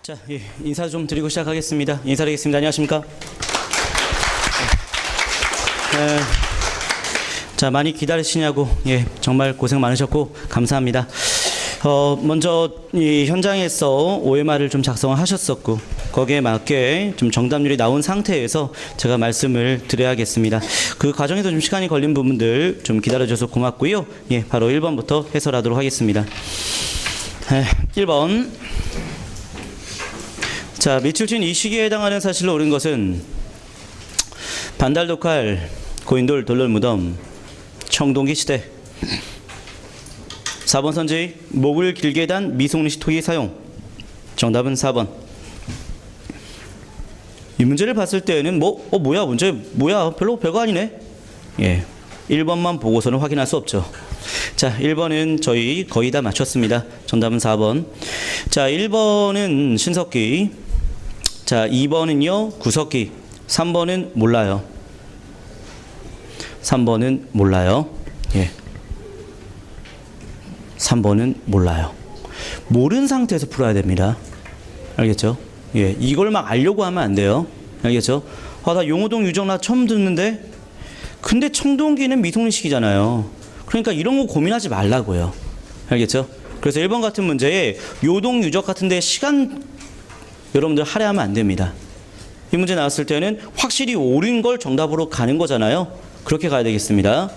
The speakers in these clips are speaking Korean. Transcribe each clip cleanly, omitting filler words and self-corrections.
자, 인사 좀 드리고 시작하겠습니다. 인사드리겠습니다. 안녕하십니까? 자, 많이 기다리시냐고 정말 고생 많으셨고 감사합니다. 먼저 이 현장에서 OMR을 좀 작성하셨었고 거기에 맞게 좀 정답률이 나온 상태에서 제가 말씀을 드려야겠습니다. 그 과정에서 좀 시간이 걸린 부분들 좀 기다려줘서 고맙고요. 바로 1번부터 해설하도록 하겠습니다. 1번. 자, 미출진 이 시기에 해당하는 사실로 옳은 것은 반달독할, 고인돌, 돌돌무덤, 청동기 시대. 4번 선지, 목을 길게 단 미송리시 토기 사용. 정답은 4번. 이 문제를 봤을 때는 뭐야 문제 뭐야 별거 아니네. 1번만 보고서는 확인할 수 없죠. 자, 1번은 저희 거의 다 맞췄습니다. 정답은 4번. 자, 1번은 신석기. 자, 2번은요 구석기. 3번은 몰라요. 3번은 몰라요. 3번은 몰라요. 모르는 상태에서 풀어야 됩니다. 알겠죠? 이걸 막 알려고 하면 안 돼요. 알겠죠? 나 용호동 유적 나 처음 듣는데 근데 청동기는 미송리식이잖아요. 그러니까 이런 거 고민하지 말라고요. 알겠죠? 그래서 1번 같은 문제에 요동 유적 같은 데 시간 여러분들 할애하면 안 됩니다. 이 문제 나왔을 때는 확실히 옳은 걸 정답으로 가는 거잖아요. 그렇게 가야 되겠습니다.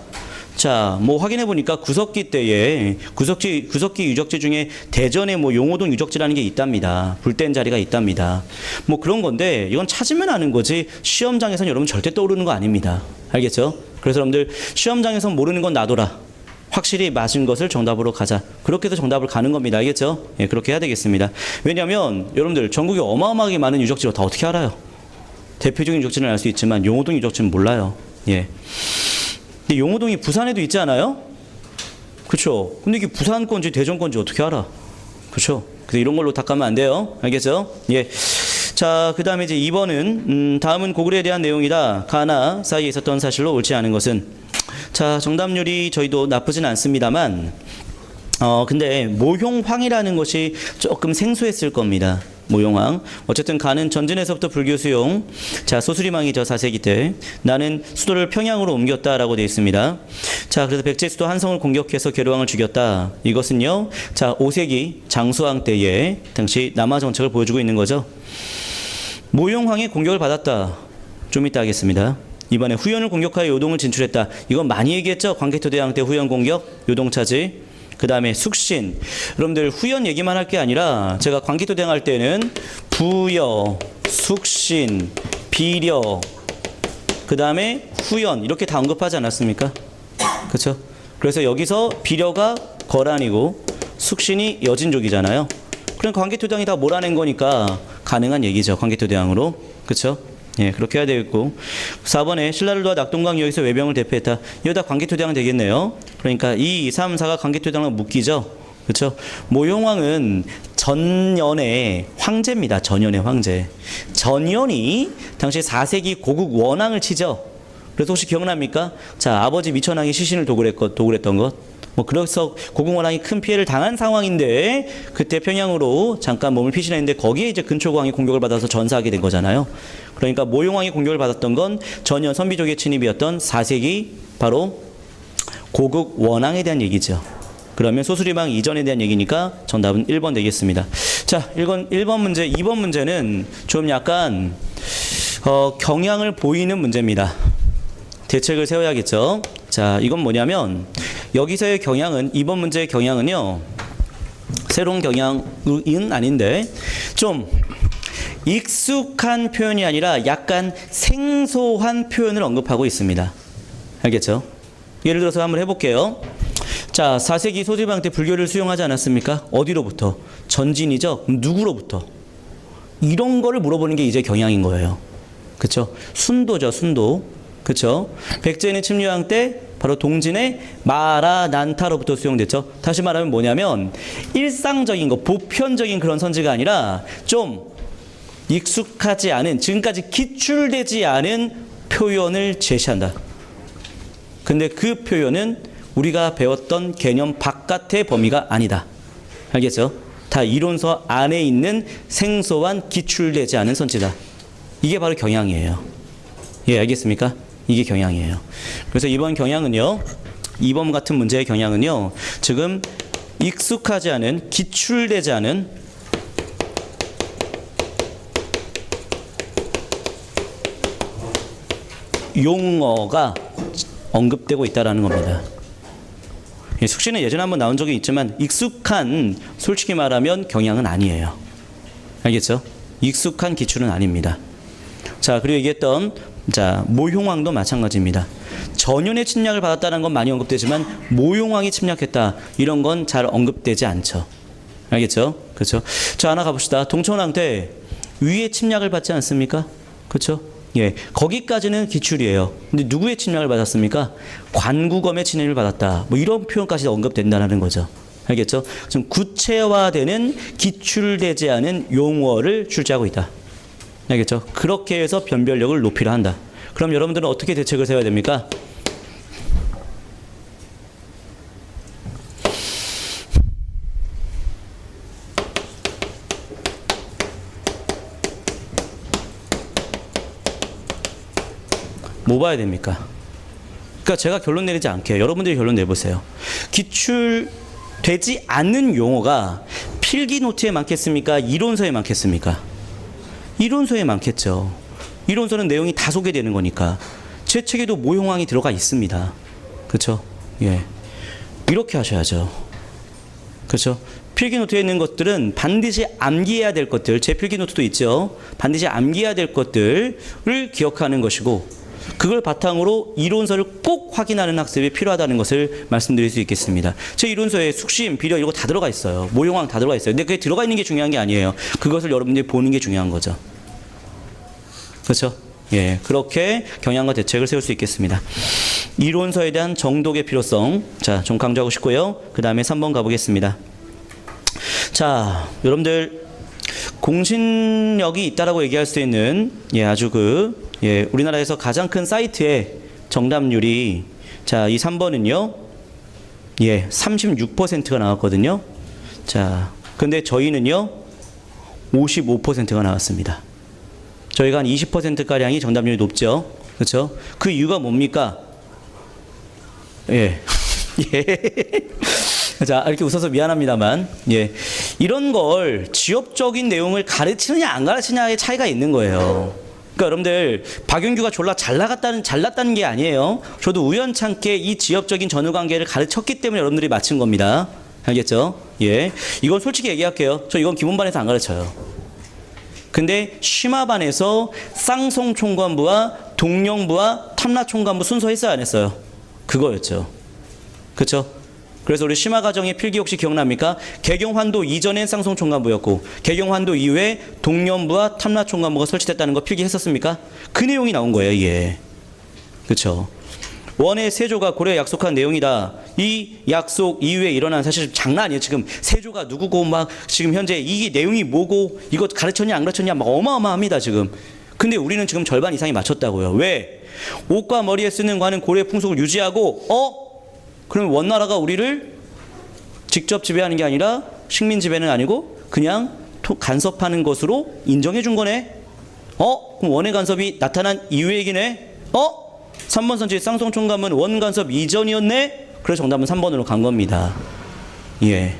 자, 확인해 보니까 구석기 때에 구석기 유적지 중에 대전에 용호동 유적지라는 게 있답니다. 불된 자리가 있답니다. 그런 건데 이건 찾으면 아는 거지 시험장에서는 여러분 절대 떠오르는 거 아닙니다. 알겠죠? 그래서 여러분들 시험장에서 모르는 건 놔둬라. 확실히 맞은 것을 정답으로 가자. 그렇게 해서 정답을 가는 겁니다. 알겠죠? 그렇게 해야 되겠습니다. 왜냐하면 여러분들 전국에 어마어마하게 많은 유적지를 다 어떻게 알아요? 대표적인 유적지는 알 수 있지만 용호동 유적지는 몰라요. 근데 용호동이 부산에도 있지 않아요? 그렇죠? 근데 이게 부산 건지 대전 건지 어떻게 알아? 그렇죠? 그래서 이런 걸로 다 가면 안 돼요. 알겠죠? 자, 그 다음에 이제 2번은 다음은 고구려에 대한 내용이다. 가나 사이에 있었던 사실로 옳지 않은 것은. 자, 정답률이 저희도 나쁘진 않습니다만 근데 모용황이라는 것이 조금 생소했을 겁니다. 모용황. 어쨌든 가는 전진에서부터 불교 수용. 자, 소수리망이 저 4세기 때 나는 수도를 평양으로 옮겼다라고 되어 있습니다. 자, 그래서 백제 수도 한성을 공격해서 계류왕을 죽였다. 이것은요. 자, 5세기 장수왕 때에 당시 남하 정책을 보여주고 있는 거죠. 모용황의 공격을 받았다. 좀 이따 하겠습니다. 이번에 후연을 공격하여 요동을 진출했다. 이건 많이 얘기했죠. 광개토대왕 때 후연 공격, 요동 차지. 그 다음에 숙신. 여러분들 후연 얘기만 할 게 아니라 제가 광개토대왕 할 때는 부여, 숙신, 비려, 그 다음에 후연 이렇게 다 언급하지 않았습니까? 그렇죠? 그래서 여기서 비려가 거란이고 숙신이 여진족이잖아요. 그럼 광개토대왕이 다 몰아낸 거니까 가능한 얘기죠. 광개토대왕으로. 그렇죠? 그렇게 해야 되겠고 4번에 신라를 도와 낙동강 여기서 외병을 대표했다. 이거 다 광개토대왕 되겠네요. 그러니까 2, 3, 4가 광개토대왕을 묶이죠. 그렇죠? 모용왕은 전연의 황제입니다. 전연의 황제. 전연이 당시 4세기 고국 원왕을 치죠. 그래서 혹시 기억납니까? 자, 아버지 미천왕이 시신을 도굴했던 것. 그래서 고궁원왕이 큰 피해를 당한 상황인데 그때 평양으로 잠깐 몸을 피신했는데 거기에 이제 근초고왕이 공격을 받아서 전사하게 된 거잖아요. 그러니까 모용왕이 공격을 받았던 건 전혀 선비족의 침입이었던 4세기 바로 고국 원왕에 대한 얘기죠. 그러면 소수리망 이전에 대한 얘기니까 정답은 1번 되겠습니다. 자, 1번 문제, 2번 문제는 좀 약간 경향을 보이는 문제입니다. 대책을 세워야겠죠. 자, 이건 뭐냐면 여기서의 경향은 2번 문제의 경향은요. 새로운 경향은 아닌데 좀 익숙한 표현이 아니라 약간 생소한 표현을 언급하고 있습니다. 알겠죠? 예를 들어서 한번 해볼게요. 자, 4세기 소수리망 때 불교를 수용하지 않았습니까? 어디로부터? 전진이죠? 누구로부터? 이런 거를 물어보는 게 이제 경향인 거예요. 그렇죠? 순도죠, 순도. 그렇죠? 백제는 침류왕 때 바로 동진의 마라난타로부터 수용됐죠. 다시 말하면 뭐냐면 일상적인 거, 보편적인 그런 선지가 아니라 좀 익숙하지 않은, 지금까지 기출되지 않은 표현을 제시한다. 근데 그 표현은 우리가 배웠던 개념 바깥의 범위가 아니다. 알겠죠? 다 이론서 안에 있는 생소한 기출되지 않은 선지다. 이게 바로 경향이에요. 예, 알겠습니까? 이게 경향이에요. 그래서 이번 경향은요, 이번 같은 문제의 경향은요, 지금 익숙하지 않은, 기출되지 않은 용어가 언급되고 있다는 겁니다. 숙시는 예전에 한번 나온 적이 있지만 익숙한, 솔직히 말하면 경향은 아니에요. 알겠죠? 익숙한 기출은 아닙니다. 자, 그리고 얘기했던 모형왕도 마찬가지입니다. 전연의 침략을 받았다는 건 많이 언급되지만 모형왕이 침략했다, 이런 건 잘 언급되지 않죠. 알겠죠? 그렇죠? 자, 하나 가봅시다. 동천왕 때 위의 침략을 받지 않습니까? 그렇죠? 예, 거기까지는 기출이에요. 근데 누구의 침략을 받았습니까? 관구검의 침략을 받았다. 뭐 이런 표현까지 언급된다는 거죠. 알겠죠? 좀 구체화되는, 기출되지 않은 용어를 출제하고 있다. 알겠죠? 그렇게 해서 변별력을 높이려 한다. 그럼 여러분들은 어떻게 대책을 세워야 됩니까? 뭐 봐야 됩니까? 그러니까 제가 결론 내리지 않게요. 여러분들이 결론 내보세요. 기출되지 않는 용어가 필기 노트에 많겠습니까? 이론서에 많겠습니까? 이론서에 많겠죠. 이론서는 내용이 다 소개되는 거니까. 제 책에도 모형왕이 들어가 있습니다. 그렇죠? 예, 이렇게 하셔야죠. 그렇죠? 필기 노트에 있는 것들은 반드시 암기해야 될 것들, 제 필기 노트도 있죠. 반드시 암기해야 될 것들을 기억하는 것이고, 그걸 바탕으로 이론서를 꼭 확인하는 학습이 필요하다는 것을 말씀드릴 수 있겠습니다. 제 이론서에 숙심, 비려 이거 다 들어가 있어요. 모형왕 다 들어가 있어요. 근데 그게 들어가 있는 게 중요한 게 아니에요. 그것을 여러분들이 보는 게 중요한 거죠. 그렇죠? 예, 그렇게 경향과 대책을 세울 수 있겠습니다. 이론서에 대한 정독의 필요성, 자, 좀 강조하고 싶고요. 그 다음에 3번 가보겠습니다. 자, 여러분들 공신력이 있다라고 얘기할 수 있는, 예, 아주 우리나라에서 가장 큰 사이트의 정답률이, 자, 이 3번은요, 예, 36%가 나왔거든요. 자, 근데 저희는요, 55%가 나왔습니다. 저희가 한 20%가량이 정답률이 높죠. 그렇죠? 그 이유가 뭡니까? 예. 예. 자, 이렇게 웃어서 미안합니다만, 예, 이런 걸 지엽적인 내용을 가르치느냐 안 가르치느냐의 차이가 있는 거예요. 그러니까 여러분들 박윤규가 졸라 잘났다는 게 아니에요. 저도 우연찮게 이 지엽적인 전후관계를 가르쳤기 때문에 여러분들이 맞춘 겁니다. 알겠죠? 예, 이건 솔직히 얘기할게요. 저 이건 기본반에서 안 가르쳐요. 근데 심화반에서 쌍송총관부와 동령부와 탐라총관부 순서 했어요, 안 했어요? 그거였죠. 그렇죠? 그래서 우리 심화과정의 필기 혹시 기억납니까? 개경환도 이전엔 쌍송총관부였고 개경환도 이후에 동령부와 탐라총관부가 설치됐다는 거 필기했었습니까? 그 내용이 나온 거예요, 이게. 그렇죠? 원의 세조가 고려에 약속한 내용이다. 이 약속 이후에 일어난, 사실 장난 아니에요. 지금 세조가 누구고 막 지금 현재 이 내용이 뭐고 이거 가르쳤냐 안 가르쳤냐 막 어마어마합니다, 지금. 근데 우리는 지금 절반 이상이 맞췄다고요. 왜? 옷과 머리에 쓰는 관은 고려의 풍속을 유지하고, 그럼 원나라가 우리를 직접 지배하는 게 아니라 식민 지배는 아니고 그냥 간섭하는 것으로 인정해 준 거네. 그럼 원의 간섭이 나타난 이후의 얘기네. 3번 선지 쌍송총감은 원 간섭 이전이었네. 그래서 정답은 3번으로 간 겁니다. 예.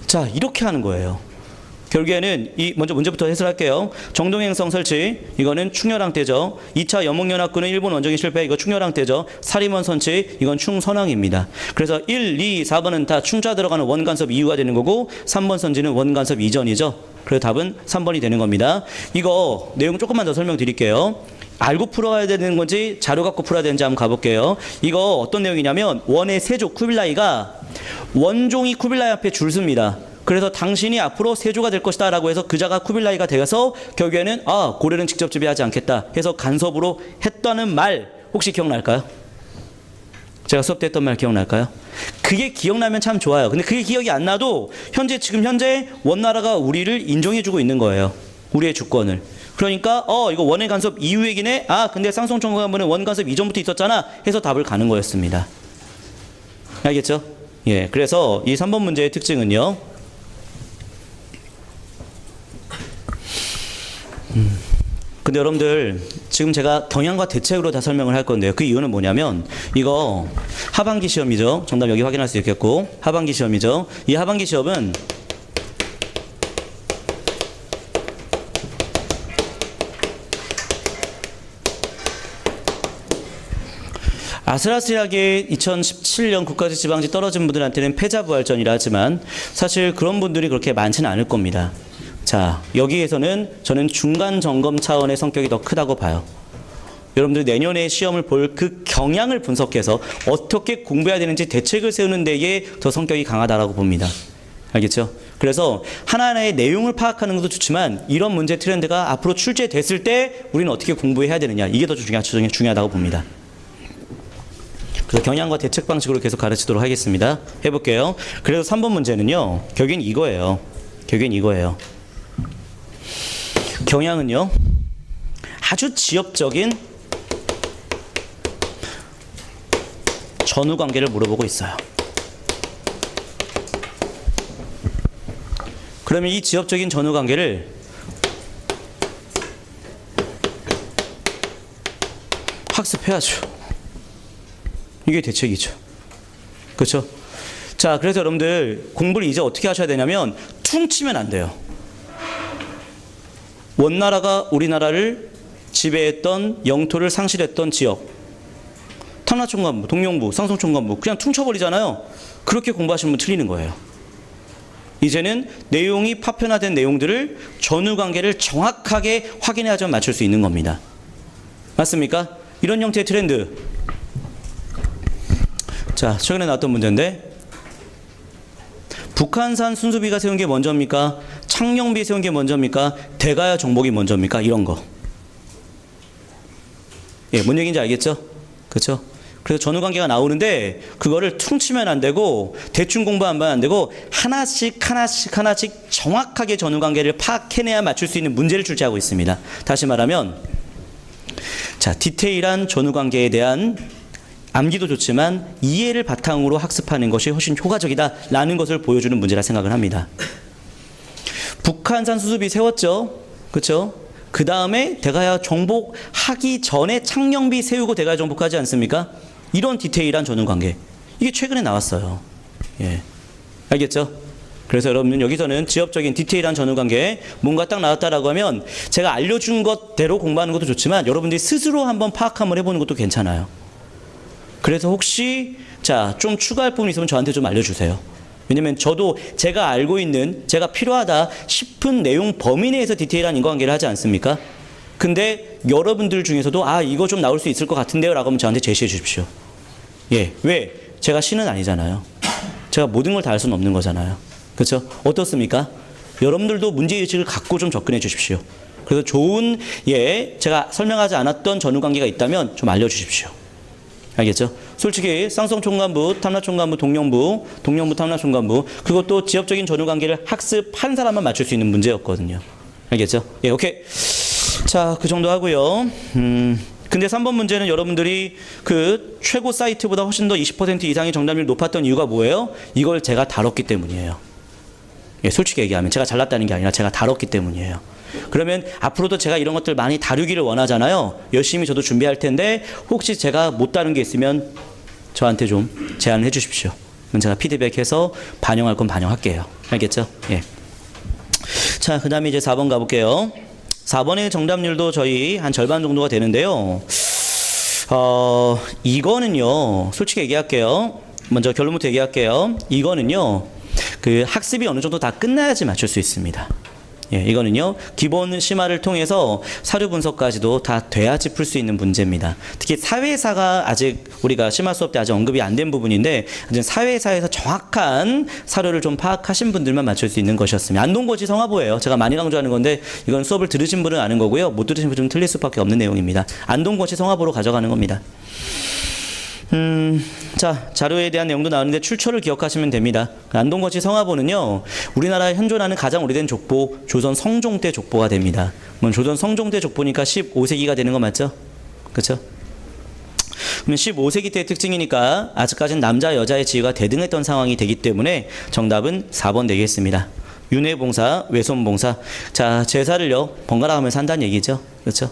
자, 이렇게 하는 거예요. 결국에는 먼저 문제부터 해설할게요. 정동행성 설치, 이거는 충렬왕 때죠. 2차 연목연합군은 일본 원정이 실패, 이거 충렬왕 때죠. 사림원 선치, 이건 충선왕입니다. 그래서 1, 2, 4번은 다 충자 들어가는 원간섭 이후가 되는 거고 3번 선지는 원간섭 이전이죠. 그래서 답은 3번이 되는 겁니다. 이거 내용 조금만 더 설명드릴게요. 알고 풀어야 되는 건지 자료 갖고 풀어야 되는지 한번 가볼게요. 이거 어떤 내용이냐면 원의 세조 쿠빌라이가 원종이 쿠빌라이 앞에 줄 섭니다. 그래서 당신이 앞으로 세조가 될 것이다 라고 해서 그자가 쿠빌라이가 되어서 결국에는 고려는 직접 지배하지 않겠다 해서 간섭으로 했다는 말 혹시 기억날까요? 제가 수업 때 했던 말 기억날까요? 그게 기억나면 참 좋아요. 근데 그게 기억이 안 나도 지금 현재 원나라가 우리를 인정해주고 있는 거예요. 우리의 주권을. 그러니까 이거 원의 간섭 이후 얘기네. 근데 쌍송총관부는 원 간섭 이전부터 있었잖아 해서 답을 가는 거였습니다. 알겠죠? 예, 그래서 이 3번 문제의 특징은요, 근데 여러분들 지금 제가 경향과 대책으로 다 설명을 할 건데요. 그 이유는 뭐냐면 이거 하반기 시험이죠. 정답 여기 확인할 수 있겠고 하반기 시험이죠. 이 하반기 시험은 아슬아슬하게 2017년 국가지방지 떨어진 분들한테는 패자부활전이라 하지만 사실 그런 분들이 그렇게 많지는 않을 겁니다. 자, 여기에서는 저는 중간 점검 차원의 성격이 더 크다고 봐요. 여러분들 내년에 시험을 볼 그 경향을 분석해서 어떻게 공부해야 되는지 대책을 세우는 데에 더 성격이 강하다라고 봅니다. 알겠죠? 그래서 하나하나의 내용을 파악하는 것도 좋지만 이런 문제 트렌드가 앞으로 출제됐을 때 우리는 어떻게 공부해야 되느냐 이게 더 중요하다고 봅니다. 그래서 경향과 대책 방식으로 계속 가르치도록 하겠습니다. 해볼게요. 그래서 3번 문제는요. 결국엔 이거예요. 경향은요. 아주 지엽적인 전후 관계를 물어보고 있어요. 그러면 이 지엽적인 전후 관계를 학습해야죠. 이게 대책이죠. 그렇죠? 자, 그래서 여러분들 공부를 이제 어떻게 하셔야 되냐면 퉁치면 안 돼요. 원나라가 우리나라를 지배했던 영토를 상실했던 지역 탐라총관부, 동령부, 상송총관부 그냥 퉁쳐버리잖아요. 그렇게 공부하시면 틀리는 거예요. 이제는 내용이 파편화된 내용들을 전후관계를 정확하게 확인해야지만 맞출 수 있는 겁니다. 맞습니까? 이런 형태의 트렌드. 자, 최근에 나왔던 문제인데 북한산 순수비가 세운 게 먼저입니까? 창녕비 세운 게 먼저입니까? 대가야 정복이 먼저입니까? 이런 거. 예, 뭔 얘기인지 알겠죠? 그렇죠? 그래서 전후관계가 나오는데 그거를 퉁치면 안 되고 대충 공부하면 안 되고 하나씩 정확하게 전후관계를 파악해내야 맞출 수 있는 문제를 출제하고 있습니다. 다시 말하면 자, 디테일한 전후관계에 대한 암기도 좋지만 이해를 바탕으로 학습하는 것이 훨씬 효과적이다라는 것을 보여주는 문제라 생각을 합니다. 북한산 수습이 세웠죠. 그렇죠? 그 다음에 대가야 정복하기 전에 창녕비 세우고 대가야 정복하지 않습니까? 이런 디테일한 전후관계. 이게 최근에 나왔어요. 예, 알겠죠? 그래서 여러분 여기서는 지엽적인 디테일한 전후관계 뭔가 딱 나왔다라고 하면 제가 알려준 것대로 공부하는 것도 좋지만 여러분들이 스스로 한번 파악 한번 해보는 것도 괜찮아요. 그래서 혹시 자, 좀 추가할 부분이 있으면 저한테 좀 알려주세요. 왜냐면 저도 제가 알고 있는 제가 필요하다 싶은 내용 범위 내에서 디테일한 인과관계를 하지 않습니까? 근데 여러분들 중에서도 아, 이거 좀 나올 수 있을 것 같은데요 라고 하면 저한테 제시해 주십시오. 예, 왜? 제가 신은 아니잖아요. 제가 모든 걸 다 할 수는 없는 거잖아요. 그렇죠? 어떻습니까? 여러분들도 문제의식을 갖고 좀 접근해 주십시오. 그래서 좋은 예, 제가 설명하지 않았던 전후관계가 있다면 좀 알려주십시오. 알겠죠? 솔직히 쌍성총관부, 탐라총관부, 동령부 탐라총관부 그것도 지역적인 전후관계를 학습한 사람만 맞출 수 있는 문제였거든요. 알겠죠? 예, 오케이. 자, 그 정도 하고요. 근데 3번 문제는 여러분들이 그 최고 사이트보다 훨씬 더 20% 이상의 정답률이 높았던 이유가 뭐예요? 이걸 제가 다뤘기 때문이에요. 예, 솔직히 얘기하면 제가 잘났다는 게 아니라 제가 다뤘기 때문이에요. 그러면 앞으로도 제가 이런 것들 많이 다루기를 원하잖아요. 열심히 저도 준비할 텐데 혹시 제가 못 다룬 게 있으면 저한테 좀 제안을 해 주십시오. 그럼 제가 피드백해서 반영할 건 반영할게요. 알겠죠? 예. 자, 그 다음에 이제 4번 가볼게요. 4번의 정답률도 저희 한 절반 정도가 되는데요. 이거는요, 솔직히 얘기할게요. 먼저 결론부터 얘기할게요. 이거는요, 그 학습이 어느 정도 다 끝나야지 맞출 수 있습니다. 예, 이거는요, 기본 심화를 통해서 사료 분석까지도 다 돼야지 풀 수 있는 문제입니다. 특히 사회사가 아직 우리가 심화 수업 때 아직 언급이 안 된 부분인데, 사회사에서 정확한 사료를 좀 파악하신 분들만 맞출 수 있는 것이었습니다. 안동고시 성화보예요. 제가 많이 강조하는 건데, 이건 수업을 들으신 분은 아는 거고요. 못 들으신 분은 틀릴 수밖에 없는 내용입니다. 안동고시 성화보로 가져가는 겁니다. 자, 자료에 대한 내용도 나오는데 출처를 기억하시면 됩니다. 안동거치 성화보는요, 우리나라에 현존하는 가장 오래된 족보, 조선 성종 때 족보가 됩니다. 조선 성종 때 족보니까 15세기가 되는 거 맞죠? 그렇죠? 그러면 15세기 때의 특징이니까 아직까지는 남자, 여자의 지위가 대등했던 상황이 되기 때문에 정답은 4번 되겠습니다. 윤회봉사, 외손봉사. 자, 제사를요, 번갈아 가면서 한다는 얘기죠. 그렇죠?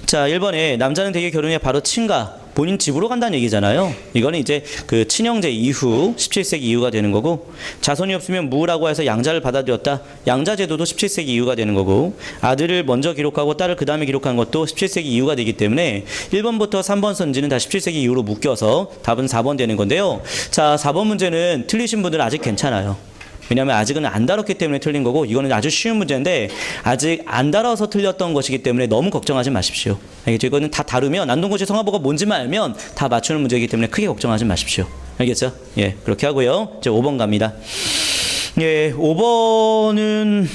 자, 1번에 남자는 대개 결혼해 바로 친가, 본인 집으로 간다는 얘기잖아요. 이거는 이제 그 친형제 이후 17세기 이후가 되는 거고, 자손이 없으면 무라고 해서 양자를 받아들였다. 양자 제도도 17세기 이후가 되는 거고, 아들을 먼저 기록하고 딸을 그 다음에 기록한 것도 17세기 이후가 되기 때문에 1번부터 3번 선지는 다 17세기 이후로 묶여서 답은 4번 되는 건데요. 자, 4번 문제는 틀리신 분들은 아직 괜찮아요. 왜냐하면 아직은 안 다뤘기 때문에 틀린 거고, 이거는 아주 쉬운 문제인데 아직 안 다뤄서 틀렸던 것이기 때문에 너무 걱정하지 마십시오. 알겠죠? 이거는 다 다루면, 안동고시 성화보가 뭔지만 알면 다 맞추는 문제이기 때문에 크게 걱정하지 마십시오. 알겠죠? 예, 그렇게 하고요. 이제 5번 갑니다. 예, 5번은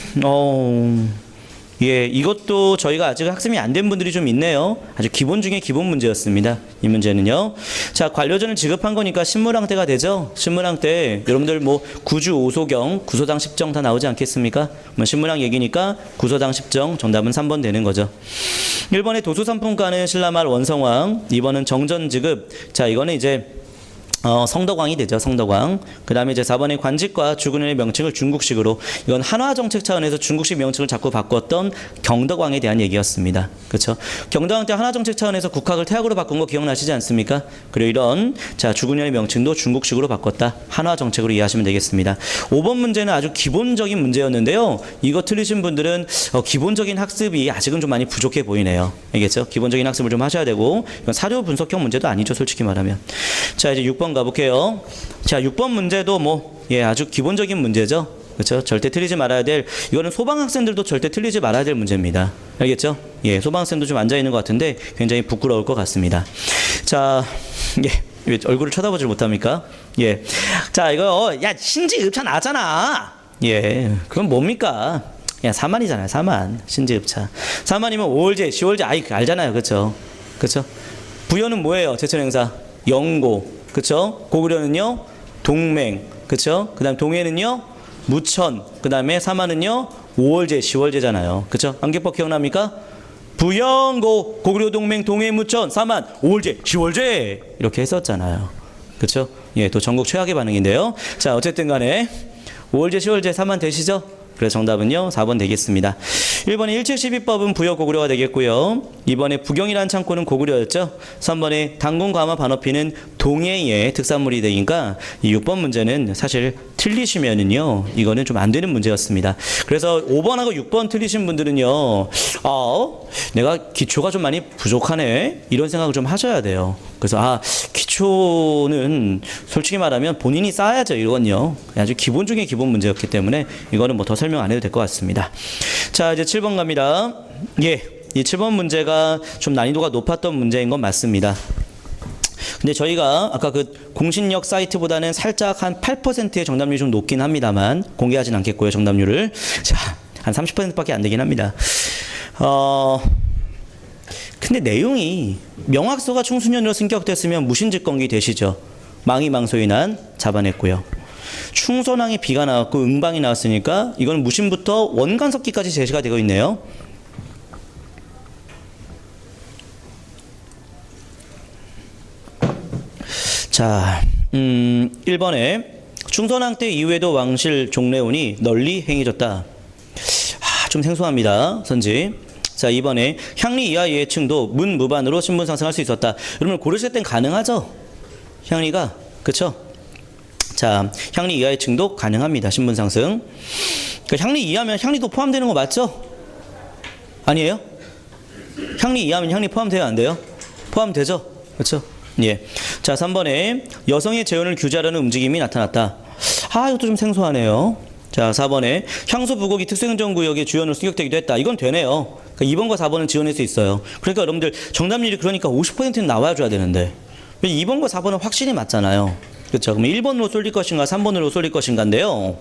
예, 이것도 저희가 아직 학습이 안 된 분들이 좀 있네요. 아주 기본 중에 기본 문제였습니다. 이 문제는요. 자, 관료전을 지급한 거니까 신문항때가 되죠. 신문항때 여러분들 뭐 구주 오소경, 구소당 10정 다 나오지 않겠습니까? 뭐 신문항 얘기니까 구소당 10정, 정답은 3번 되는 거죠. 1번에 도수상품가는 신라말 원성왕, 2번은 정전지급. 자, 이거는 이제 성덕왕이 되죠. 성덕왕. 그 다음에 이제 4번에 관직과 주군의 명칭을 중국식으로, 이건 한화정책 차원에서 중국식 명칭을 자꾸 바꿨던 경덕왕에 대한 얘기였습니다. 그렇죠? 경덕왕 때 한화정책 차원에서 국학을 태학으로 바꾼 거 기억나시지 않습니까? 그리고 이런 자 주군의 명칭도 중국식으로 바꿨다. 한화정책으로 이해하시면 되겠습니다. 5번 문제는 아주 기본적인 문제였는데요. 이거 틀리신 분들은 기본적인 학습이 아직은 좀 많이 부족해 보이네요. 알겠죠? 기본적인 학습을 좀 하셔야 되고, 이건 사료 분석형 문제도 아니죠. 솔직히 말하면. 자, 이제 6번 가볼게요. 자, 6번 문제도 아주 기본적인 문제죠. 그렇죠? 절대 틀리지 말아야 될, 이거는 소방학생들도 절대 틀리지 말아야 될 문제입니다. 알겠죠? 예, 소방학생도 좀 앉아 있는 것 같은데 굉장히 부끄러울 것 같습니다. 자, 예, 왜 얼굴을 쳐다보질 못합니까? 예, 자, 이거 야 신지읍차 나잖아. 예, 그건 뭡니까? 야, 사만이잖아요. 사만, 신지읍차. 사만이면 5월제, 10월제, 알잖아요. 그렇죠? 그렇죠? 부여는 뭐예요? 제천행사 영고. 그쵸? 고구려는요, 동맹. 그쵸? 그 다음 동해는요, 무천. 그 다음에 사마는요, 5월제, 10월제잖아요. 그쵸? 안개법 기억납니까? 부영고, 고구려 동맹, 동해 무천, 사만, 5월제, 10월제. 이렇게 했었잖아요. 그쵸? 예, 또 전국 최악의 반응인데요. 자, 어쨌든 간에 5월제, 10월제, 사만 되시죠? 그래서 정답은요, 4번 되겠습니다. 1번에 1712법은 부여 고구려가 되겠고요. 2번에 부경이라는 창고는 고구려였죠. 3번에 당군 과마 반어피는 동해의 특산물이 되니까 이 6번 문제는 사실 틀리시면은요, 이거는 좀 안 되는 문제였습니다. 그래서 5번하고 6번 틀리신 분들은요, 내가 기초가 좀 많이 부족하네, 이런 생각을 좀 하셔야 돼요. 그래서 기초는 솔직히 말하면 본인이 쌓아야죠. 이건요, 아주 기본 중에 기본 문제였기 때문에 이거는 뭐 더 설명 안 해도 될 것 같습니다. 자, 이제 7번 갑니다. 예, 이 7번 문제가 좀 난이도가 높았던 문제인 건 맞습니다. 근데 저희가 아까 그 공신력 사이트보다는 살짝 한 8%의 정답률이 좀 높긴 합니다만 공개하진 않겠고요. 정답률을. 자, 한 30%밖에 안 되긴 합니다. 근데 내용이 명확소가 청소년으로 승격됐으면 무신직권기 되시죠. 망이망소인한 잡아냈고요. 충선왕에 비가 나왔고 응방이 나왔으니까 이건 무신부터 원간섭기까지 제시가 되고 있네요. 자, 1번에 충선왕 때 이후에도 왕실 종래운이 널리 행해졌다. 좀 생소합니다. 선지. 자, 2번에 향리 이하 예층도 문무반으로 신분 상승할 수 있었다. 여러분 고르실 땐 가능하죠? 향리가. 그쵸? 자, 향리 이하 예층도 가능합니다. 신분 상승. 그러니까 향리 이하면 향리도 포함되는 거 맞죠? 아니에요? 향리 이하면 향리 포함돼요? 안 돼요? 포함되죠? 그렇죠? 예. 자, 3번에 여성의 재혼을 규제하려는 움직임이 나타났다. 이것도 좀 생소하네요. 자, 4번에 향수 부곡이 특수행정구역의 주연으로 승격되기도 했다. 이건 되네요. 그러니까 2번과 4번은 지원할 수 있어요. 그러니까 여러분들 정답률이 그러니까 50%는 나와줘야 되는데 2번과 4번은 확실히 맞잖아요. 그렇죠? 그럼 1번으로 쏠릴 것인가 3번으로 쏠릴 것인가인데요.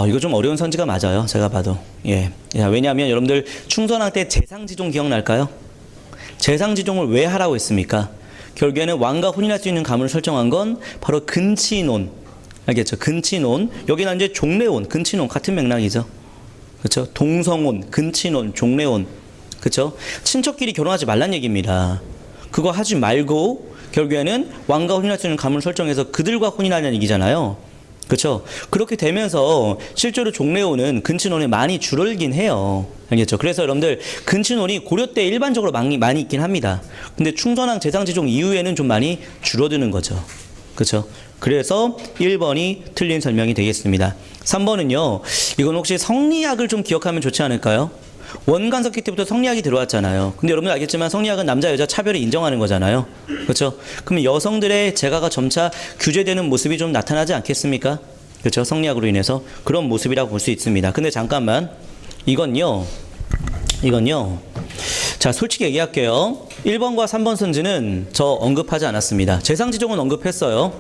이거 좀 어려운 선지가 맞아요. 제가 봐도. 예. 왜냐하면 여러분들 충선왕 때 재상지종 기억날까요? 재상지종을 왜 하라고 했습니까? 결국에는 왕과 혼인할 수 있는 가문을 설정한 건 바로 근친혼. 알겠죠? 근친혼. 여기는 이제 종래혼, 근친혼 같은 맥락이죠. 그렇죠? 동성혼, 근친혼, 종래혼. 그렇죠? 친척끼리 결혼하지 말란 얘기입니다. 그거 하지 말고 결국에는 왕과 혼인할 수 있는 가문을 설정해서 그들과 혼인하는 얘기잖아요. 그렇죠? 그렇게 되면서 실제로 종래혼은 근친혼이 많이 줄어들긴 해요. 알겠죠? 그래서 여러분들 근친혼이 고려 때 일반적으로 많이 있긴 합니다. 근데 충선왕 재상지종 이후에는 좀 많이 줄어드는 거죠. 그렇죠? 그래서 1번이 틀린 설명이 되겠습니다. 3번은요. 이건 혹시 성리학을 좀 기억하면 좋지 않을까요? 원간석기 때부터 성리학이 들어왔잖아요. 근데 여러분 알겠지만 성리학은 남자 여자 차별을 인정하는 거잖아요. 그렇죠? 그러면 여성들의 재가가 점차 규제되는 모습이 좀 나타나지 않겠습니까? 그렇죠? 성리학으로 인해서 그런 모습이라고 볼 수 있습니다. 근데 잠깐만 이건요. 자, 솔직히 얘기할게요. 1번과 3번 선지는 저 언급하지 않았습니다. 재상지종은 언급했어요.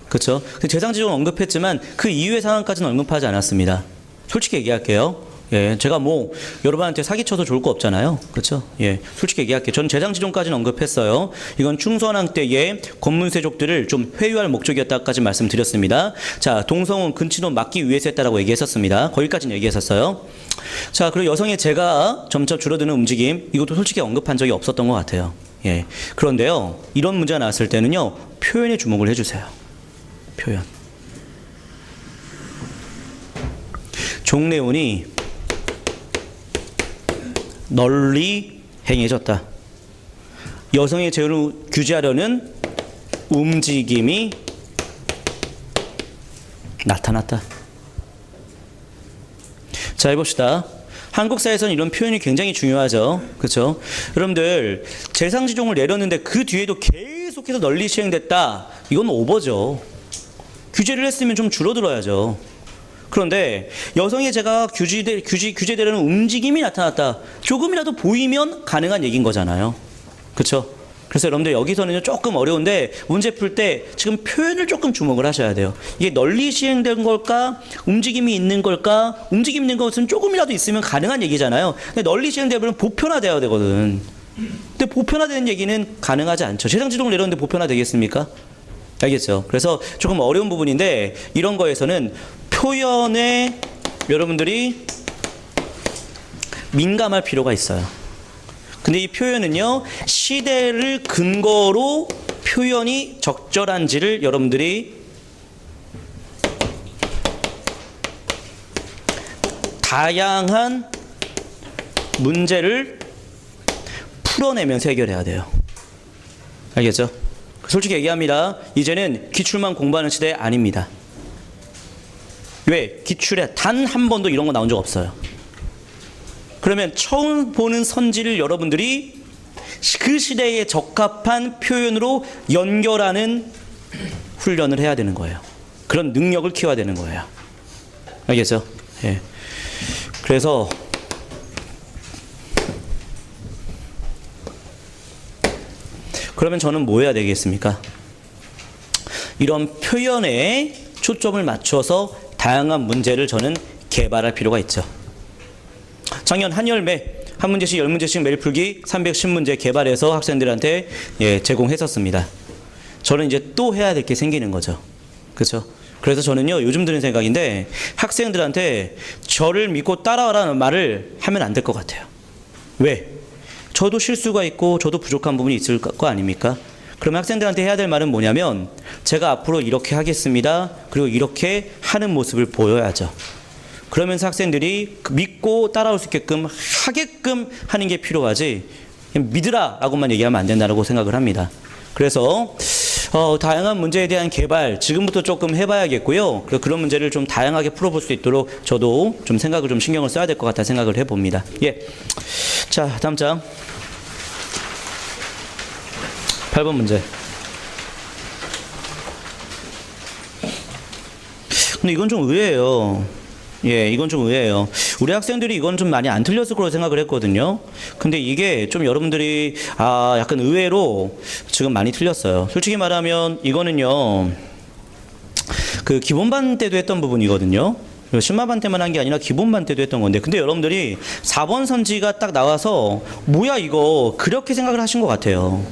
그렇죠? 재상지종은 언급했지만 그 이후의 상황까지는 언급하지 않았습니다. 솔직히 얘기할게요. 예, 제가 뭐 여러분한테 사기쳐서 좋을 거 없잖아요. 그렇죠? 예, 솔직히 얘기할게요. 저는 재상지종까지는 언급했어요. 이건 충선왕 때의 권문세족들을 좀 회유할 목적이었다까지 말씀드렸습니다. 자, 동성은 근친혼 막기 위해서 했다라고 얘기했었습니다. 거기까지는 얘기했었어요. 자, 그리고 여성의 재가 점점 줄어드는 움직임, 이것도 솔직히 언급한 적이 없었던 것 같아요. 예, 그런데요, 이런 문제가 나왔을 때는요, 표현에 주목을 해주세요. 표현. 종래혼이 널리 행해졌다. 여성의 재혼을 규제하려는 움직임이 나타났다. 자, 해봅시다. 한국 사회에서는 이런 표현이 굉장히 중요하죠. 그렇죠? 여러분들 재상지종을 내렸는데 그 뒤에도 계속해서 널리 시행됐다. 이건 오버죠. 규제를 했으면 좀 줄어들어야죠. 그런데 여성의 재가 규제되려는 움직임이 나타났다. 조금이라도 보이면 가능한 얘기인 거잖아요. 그렇죠? 그래서 여러분들 여기서는 조금 어려운데 문제 풀 때 지금 표현을 조금 주목을 하셔야 돼요. 이게 널리 시행된 걸까? 움직임이 있는 걸까? 움직임 있는 것은 조금이라도 있으면 가능한 얘기잖아요. 근데 널리 시행되면 보편화되어야 되거든. 근데 보편화되는 얘기는 가능하지 않죠. 재상지종을 내렸는데 보편화되겠습니까? 알겠죠? 그래서 조금 어려운 부분인데 이런 거에서는 표현에 여러분들이 민감할 필요가 있어요. 근데 이 표현은요, 시대를 근거로 표현이 적절한지를 여러분들이 다양한 문제를 풀어내면서 해결해야 돼요. 알겠죠? 솔직히 얘기합니다. 이제는 기출만 공부하는 시대 아닙니다. 왜? 기출에 단 한 번도 이런 거 나온 적 없어요. 그러면 처음 보는 선지를 여러분들이 그 시대에 적합한 표현으로 연결하는 훈련을 해야 되는 거예요. 그런 능력을 키워야 되는 거예요. 알겠죠? 예. 그래서 그러면 저는 뭐 해야 되겠습니까? 이런 표현에 초점을 맞춰서 다양한 문제를 저는 개발할 필요가 있죠. 작년 한 열매, 한 문제씩 10문제씩 매일 풀기 310문제 개발해서 학생들한테 제공했었습니다. 저는 이제 또 해야 될 게 생기는 거죠. 그렇죠? 그래서 저는요, 요즘 드는 생각인데 학생들한테 저를 믿고 따라와라는 말을 하면 안 될 것 같아요. 왜? 저도 실수가 있고 저도 부족한 부분이 있을 거 아닙니까? 그러면 학생들한테 해야 될 말은 뭐냐면 제가 앞으로 이렇게 하겠습니다. 그리고 이렇게 하는 모습을 보여야죠. 그러면서 학생들이 믿고 따라올 수 있게끔 하게끔 하는 게 필요하지 그냥 믿으라 라고만 얘기하면 안 된다고 생각을 합니다. 그래서 다양한 문제에 대한 개발 지금부터 조금 해봐야겠고요. 그런 문제를 좀 다양하게 풀어볼 수 있도록 저도 좀 생각을 좀 신경을 써야 될 것 같다 생각을 해봅니다. 예. 자, 다음 장 8번 문제. 근데 이건 좀 의외예요. 예, 이건 좀 의외예요. 우리 학생들이 이건 좀 많이 안 틀렸을 거라고 생각을 했거든요. 근데 이게 좀 여러분들이 약간 의외로 지금 많이 틀렸어요. 솔직히 말하면 이거는요, 그 기본반 때도 했던 부분이거든요. 신마반 때만 한 게 아니라 기본반 때도 했던 건데, 근데 여러분들이 4번 선지가 딱 나와서 뭐야 이거 그렇게 생각을 하신 것 같아요.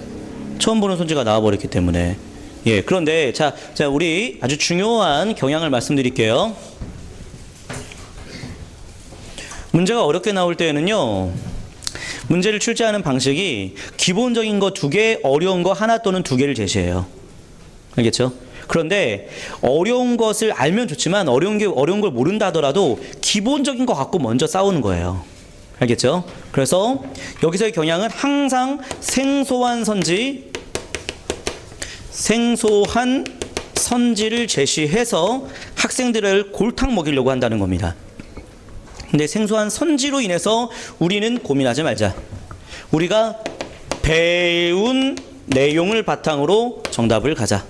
처음 보는 선지가 나와버렸기 때문에. 예, 그런데 자 우리 아주 중요한 경향을 말씀드릴게요. 문제가 어렵게 나올 때에는요, 문제를 출제하는 방식이 기본적인 거 2개, 어려운 거 하나 또는 2개를 제시해요. 알겠죠? 그런데 어려운 것을 알면 좋지만 어려운 걸 모른다 하더라도 기본적인 거 갖고 먼저 싸우는 거예요. 알겠죠? 그래서 여기서의 경향은 항상 생소한 선지를 제시해서 학생들을 골탕 먹이려고 한다는 겁니다. 근데 생소한 선지로 인해서 우리는 고민하지 말자. 우리가 배운 내용을 바탕으로 정답을 가자.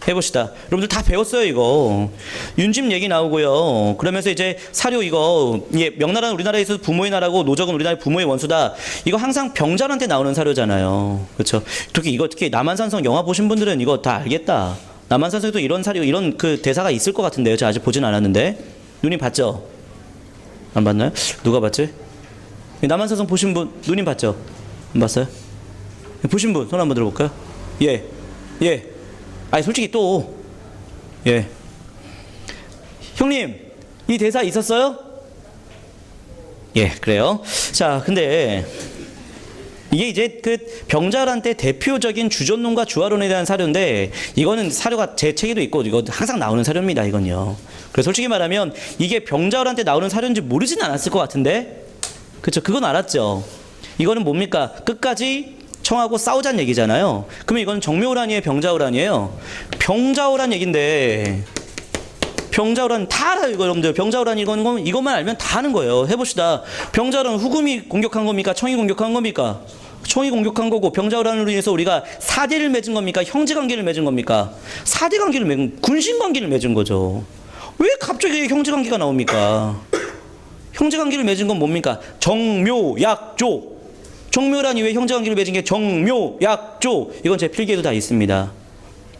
해봅시다. 여러분들 다 배웠어요, 이거. 윤집 얘기 나오고요. 그러면서 이제 사료 이거, 명나라는 우리나라에서 부모의 나라고 노적은 우리나라의 부모의 원수다. 이거 항상 병자한테 나오는 사료잖아요. 그렇죠? 특히 남한산성 영화 보신 분들은 이거 다 알겠다. 남한산성에도 이런 사료, 이런 그 대사가 있을 것 같은데요. 제가 아직 보진 않았는데. 누님 봤죠? 안 봤나요? 누가 봤지? 남한산성 보신 분, 누님 봤죠? 안 봤어요? 보신 분, 손 한번 들어볼까요? 예. 아니 솔직히 또 형님 이 대사 있었어요? 예, 그래요. 자, 근데 이게 이제 그 병자란 때 대표적인 주존론과 주화론에 대한 사료인데 이거는 사료가 제 책에도 있고 이거 항상 나오는 사료입니다. 이건요. 그래서 솔직히 말하면 이게 병자란 때 나오는 사료인지 모르진 않았을 것 같은데, 그렇죠? 그건 알았죠. 이거는 뭡니까? 끝까지 청하고 싸우자는 얘기잖아요. 그러면 이건 정묘호란이에요, 병자호란이에요? 병자호란 얘긴데, 병자호란 다 알아요, 이거 여러분들. 병자호란 이것만 알면 다 아는 거예요. 해봅시다. 병자호란 후금이 공격한 겁니까? 청이 공격한 겁니까? 청이 공격한 거고, 병자호란으로 인해서 우리가 사대를 맺은 겁니까? 형제관계를 맺은 겁니까? 사대관계를 맺은, 군신관계를 맺은 거죠. 왜 갑자기 형제관계가 나옵니까? 형제관계를 맺은 건 뭡니까? 정묘약조. 정묘란이 왜 형제관계를 맺은 게 정묘약조. 이건 제 필기에도 다 있습니다.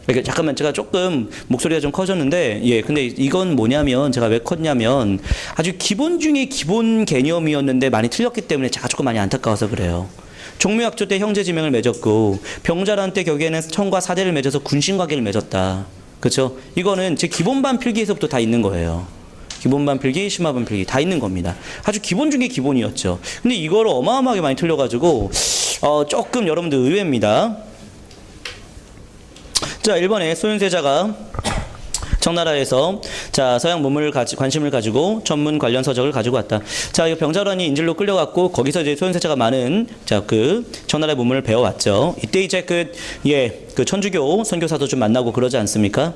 그러니까 잠깐만, 제가 조금 목소리가 좀 커졌는데, 근데 이건 뭐냐면, 제가 왜 컸냐면 아주 기본 중에 기본 개념이었는데 많이 틀렸기 때문에 제가 조금 많이 안타까워서 그래요. 정묘약조 때 형제지명을 맺었고, 병자란 때 결국에는 청과 사대를 맺어서 군신관계를 맺었다. 그렇죠? 이거는 제 기본반 필기에서부터 다 있는 거예요. 기본반 필기, 심화반 필기 다 있는 겁니다. 아주 기본 중에 기본이었죠. 근데 이걸 어마어마하게 많이 틀려가지고 조금 여러분들 의외입니다. 자, 1번에 소윤세자가 청나라에서 서양 문물을 관심을 가지고 전문 관련 서적을 가지고 왔다. 자, 이 병자호란이 인질로 끌려갔고 거기서 이제 소윤세자가 많은 그 청나라의 문물을 배워왔죠. 이때 이제 그 천주교 선교사도 좀 만나고 그러지 않습니까?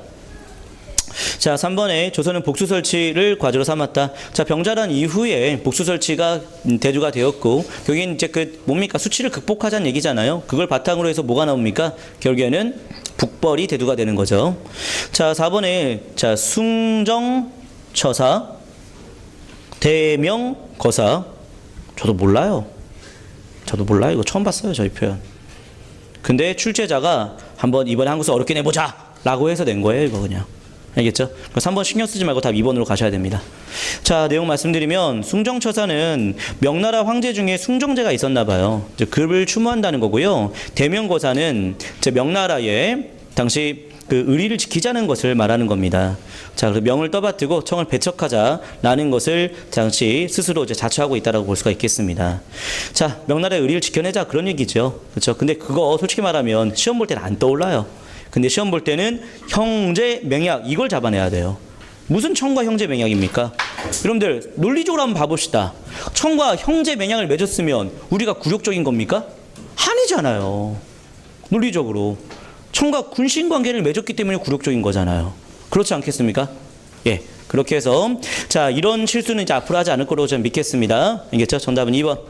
자, 3번에 조선은 복수 설치를 과제로 삼았다. 자, 병자란 이후에 복수 설치가 대두가 되었고, 여기는 이제 뭡니까? 수치를 극복하자는 얘기잖아요. 그걸 바탕으로 해서 뭐가 나옵니까? 결국에는 북벌이 대두가 되는 거죠. 자, 4번에 숭정처사, 대명거사. 저도 몰라요. 이거 처음 봤어요, 저희 표현. 근데 출제자가 한번 이번에 한국사 어렵게 내보자 라고 해서 낸 거예요, 이거 그냥. 알겠죠? 3번 신경 쓰지 말고 답 2번으로 가셔야 됩니다. 자, 내용 말씀드리면 숭정처사는 명나라 황제 중에 숭정제가 있었나 봐요. 그를 추모한다는 거고요. 대명거사는 명나라의 당시 그 의리를 지키자는 것을 말하는 겁니다. 자, 그래서 명을 떠받들고 청을 배척하자라는 것을 당시 스스로 이제 자처하고 있다라고 볼 수가 있겠습니다. 자, 명나라의 의리를 지켜내자 그런 얘기죠. 그렇죠? 근데 그거 솔직히 말하면 시험 볼 때는 안 떠올라요. 근데 시험 볼 때는 형제 맹약 이걸 잡아내야 돼요. 무슨 청과 형제 맹약입니까? 여러분들 논리적으로 한번 봐봅시다. 청과 형제 맹약을 맺었으면 우리가 굴욕적인 겁니까? 아니잖아요. 논리적으로 청과 군신 관계를 맺었기 때문에 굴욕적인 거잖아요. 그렇지 않겠습니까? 예, 그렇게 해서 자, 이런 실수는 이제 앞으로 하지 않을 거로 저는 믿겠습니다. 알겠죠? 정답은 2번.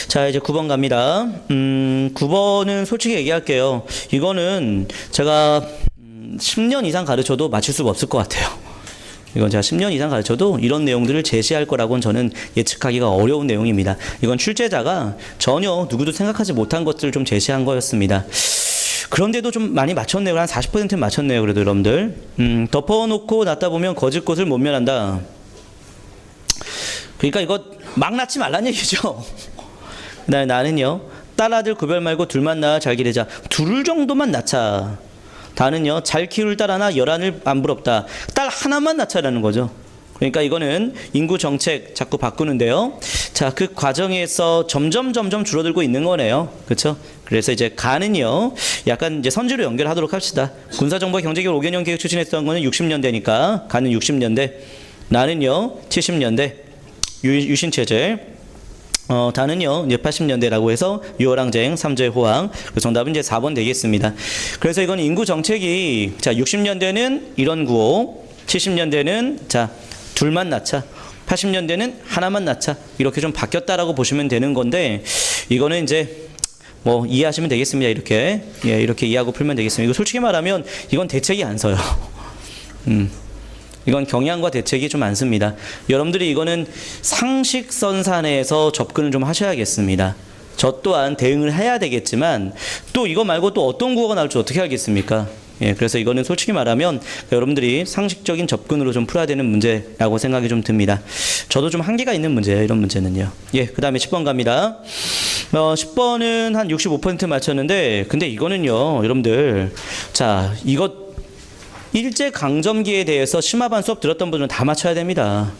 자, 이제 9번 갑니다. 9번은 솔직히 얘기할게요. 이거는 제가 10년 이상 가르쳐도 맞출 수가 없을 것 같아요. 이건 제가 10년 이상 가르쳐도 이런 내용들을 제시할 거라고는 저는 예측하기가 어려운 내용입니다. 이건 출제자가 전혀 누구도 생각하지 못한 것들을 좀 제시한 거였습니다. 그런데도 좀 많이 맞췄네요. 한 40%는 맞췄네요. 그래도 여러분들. 덮어놓고 놨다 보면 거짓것을 못 면한다. 그러니까 이거 막 낳지 말란 얘기죠. 그다음에 나는요, 딸아들 구별 말고 둘만 낳아 잘 기르자. 둘 정도만 낳자. 다는요, 잘 키울 딸 하나 열한을 안 부럽다. 딸 하나만 낳자라는 거죠. 그러니까 이거는 인구 정책 자꾸 바꾸는데요. 자, 그 과정에서 점점 줄어들고 있는 거네요. 그렇죠? 그래서 이제 가는요, 약간 이제 선지로 연결하도록 합시다. 군사정보 경제개혁 5개년 계획 추진했던 거는 60년대니까 가는 60년대, 나는요 70년대 유신체제. 다는요 이제 80년대라고 해서 유월항쟁, 삼재 호황. 그 정답은 이제 4번 되겠습니다. 그래서 이건 인구 정책이 자 60년대는 이런 구호, 70년대는 자 둘만 낳자, 80년대는 하나만 낳자, 이렇게 좀 바뀌었다라고 보시면 되는 건데, 이거는 이제 뭐 이해하시면 되겠습니다. 이렇게 이렇게 이해하고 풀면 되겠습니다. 이거 솔직히 말하면 이건 대책이 안 서요. 이건 경향과 대책이 좀 많습니다. 여러분들이 이거는 상식선상에서 접근을 좀 하셔야겠습니다. 저 또한 대응을 해야 되겠지만 또 이거 말고 또 어떤 구호가 나올지 어떻게 알겠습니까? 그래서 이거는 솔직히 말하면 여러분들이 상식적인 접근으로 좀 풀어야 되는 문제라고 생각이 좀 듭니다. 저도 좀 한계가 있는 문제예요, 이런 문제는요. 그 다음에 10번 갑니다. 10번은 한 65% 맞췄는데, 근데 이거는요, 여러분들, 자, 이거 일제강점기에 대해서 심화반 수업 들었던 분들은 다 맞춰야 됩니다.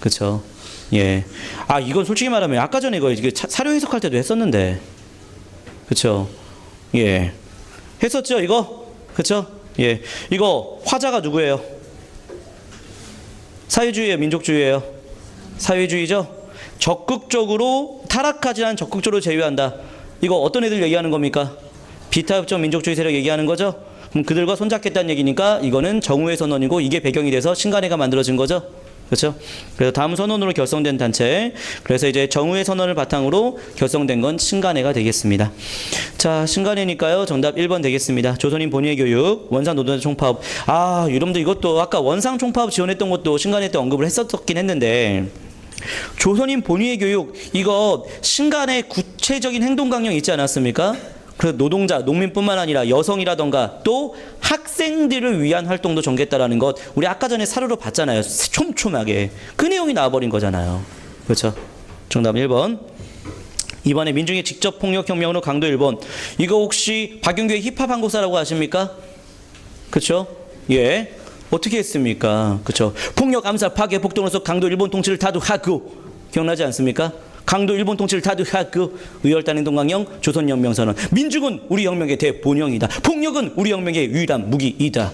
그쵸? 이건 솔직히 말하면 아까 전에 이거 사료 해석할 때도 했었는데. 그쵸? 했었죠, 이거? 그쵸? 이거 화자가 누구예요? 사회주의예요, 민족주의예요? 사회주의죠? 적극적으로 타락하지 않은 적극적으로 제휴한다. 이거 어떤 애들 얘기하는 겁니까? 비타협정 민족주의 세력 얘기하는 거죠? 그럼 그들과 손잡겠다는 얘기니까 이거는 정우회 선언이고, 이게 배경이 돼서 신간회가 만들어진 거죠. 그렇죠? 그래서 다음 선언으로 결성된 단체, 그래서 이제 정우회 선언을 바탕으로 결성된 건 신간회가 되겠습니다. 자, 신간회니까요 정답 1번 되겠습니다. 조선인 본위의 교육, 원상 노동자 총파업. 여러분들 이것도 아까 원상 총파업 지원했던 것도 신간회 때 언급을 했었긴 했는데, 조선인 본위의 교육, 이거 신간회 구체적인 행동 강령 있지 않았습니까? 그래서 노동자, 농민뿐만 아니라 여성이라던가 또 학생들을 위한 활동도 전개했다라는 것, 우리 아까 전에 사료로 봤잖아요. 촘촘하게. 그 내용이 나와버린 거잖아요. 그렇죠? 정답 1번. 이번에 민중의 직접 폭력혁명으로 강도 1번. 이거 혹시 박윤규의 힙합 한국사라고 아십니까? 그렇죠? 어떻게 했습니까? 그렇죠? 폭력, 암살, 파괴, 폭동으로서 강도 일본 통치를 타도하고, 기억나지 않습니까? 강도 일본 통치를 타도하고, 의열단 행동강령, 조선혁명선언. 민중은 우리 혁명의 대본영이다. 폭력은 우리 혁명의 유일한 무기이다.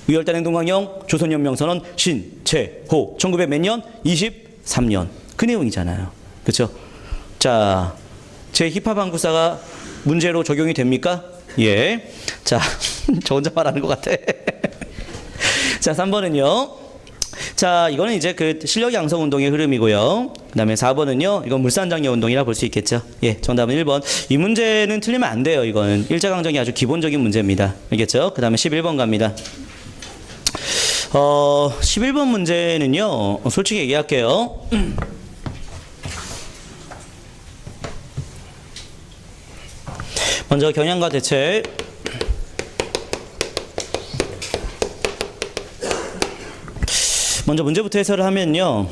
의열단 행동강령, 조선혁명선언, 신채호. 1900 몇 년? 23년. 그 내용이잖아요. 그렇죠? 자, 제 힙합 한국사가 문제로 적용이 됩니까? 자, 저 혼자 말하는 것 같아. 자, 3번은요. 자, 이거는 이제 그 실력 양성 운동의 흐름이고요. 그 다음에 4번은요. 이건 물산장려 운동이라 볼 수 있겠죠. 정답은 1번. 이 문제는 틀리면 안 돼요. 이거는 일제강점기 아주 기본적인 문제입니다. 알겠죠? 그 다음에 11번 갑니다. 11번 문제는요. 솔직히 얘기할게요. 먼저 경향과 대책. 먼저 문제부터 해설을 하면요.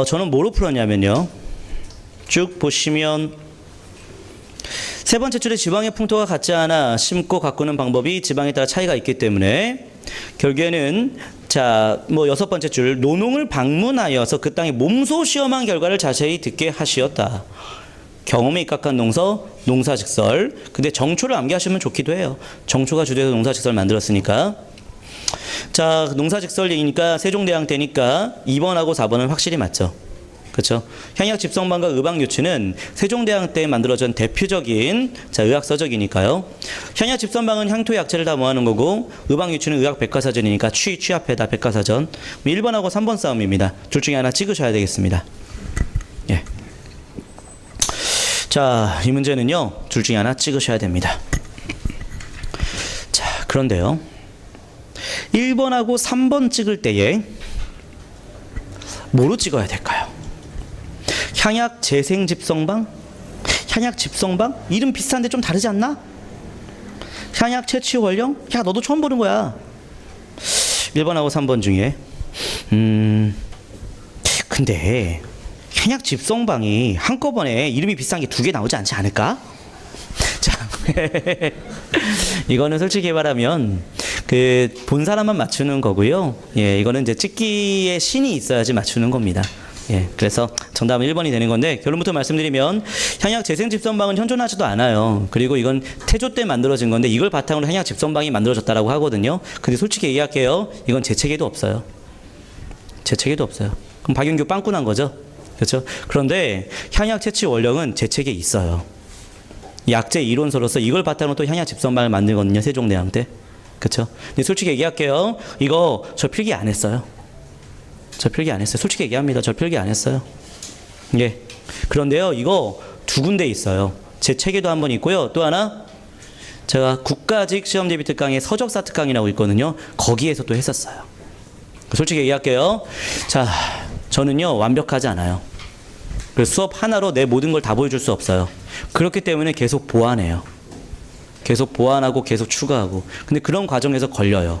저는 뭐로 풀었냐면요. 쭉 보시면 세 번째 줄에 지방의 풍토가 같지 않아 심고 가꾸는 방법이 지방에 따라 차이가 있기 때문에 결국에는 자, 뭐 여섯 번째 줄 노농을 방문하여서 그 땅에 몸소 시험한 결과를 자세히 듣게 하시었다. 경험에 입각한 농서, 농사직설. 근데 정초를 암기하시면 좋기도 해요. 정초가 주돼서 농사직설 만들었으니까. 자, 농사직설 얘기니까 세종대왕 때니까 2번하고 4번은 확실히 맞죠. 그렇죠? 향약 집성반과 의학 유추는 세종대왕 때 만들어진 대표적인 자, 의학 서적이니까요. 향약 집성반은 향토 약재를 다 모아놓은 거고, 의학 유추는 의학 백과사전이니까 취합해다 백과사전. 1번하고 3번 싸움입니다. 둘 중에 하나 찍으셔야 되겠습니다. 자, 이 문제는요. 둘 중에 하나 찍으셔야 됩니다. 자, 그런데요. 1번하고 3번 찍을 때에 뭐로 찍어야 될까요? 향약 재생집성방? 향약 집성방? 이름 비슷한데 좀 다르지 않나? 향약 채취원령? 야, 너도 처음 보는 거야. 1번하고 3번 중에 근데 향약 집성방이 한꺼번에 이름이 비슷한 게 두 개 나오지 않지 않을까? 자, 이거는 솔직히 말하면 본 사람만 맞추는 거고요. 이거는 이제 찍기에 신이 있어야지 맞추는 겁니다. 예, 그래서 정답은 1번이 되는 건데 결론부터 말씀드리면 향약 재생 집선방은 현존하지도 않아요. 그리고 이건 태조 때 만들어진 건데 이걸 바탕으로 향약 집선방이 만들어졌다라고 하거든요. 근데 솔직히 얘기할게요. 이건 제 책에도 없어요. 제 책에도 없어요. 그럼 박윤규 빵꾸난 거죠. 그렇죠? 그런데 향약 채취 원령은 제 책에 있어요. 약제 이론서로서 이걸 바탕으로 또 향약 집선방을 만들거든요. 세종대왕 때. 그렇죠? 근데 솔직히 얘기할게요. 이거 저 필기 안 했어요. 저 필기 안 했어요. 솔직히 얘기합니다. 저 필기 안 했어요. 예. 그런데요, 이거 두 군데 있어요. 제 책에도 한 번 있고요. 또 하나, 제가 국가직 시험대비 특강에 서적사 특강이라고 있거든요. 거기에서 또 했었어요. 솔직히 얘기할게요. 자, 저는요, 완벽하지 않아요. 그래서 수업 하나로 내 모든 걸 다 보여줄 수 없어요. 그렇기 때문에 계속 보완해요. 계속 보완하고 계속 추가하고. 근데 그런 과정에서 걸려요.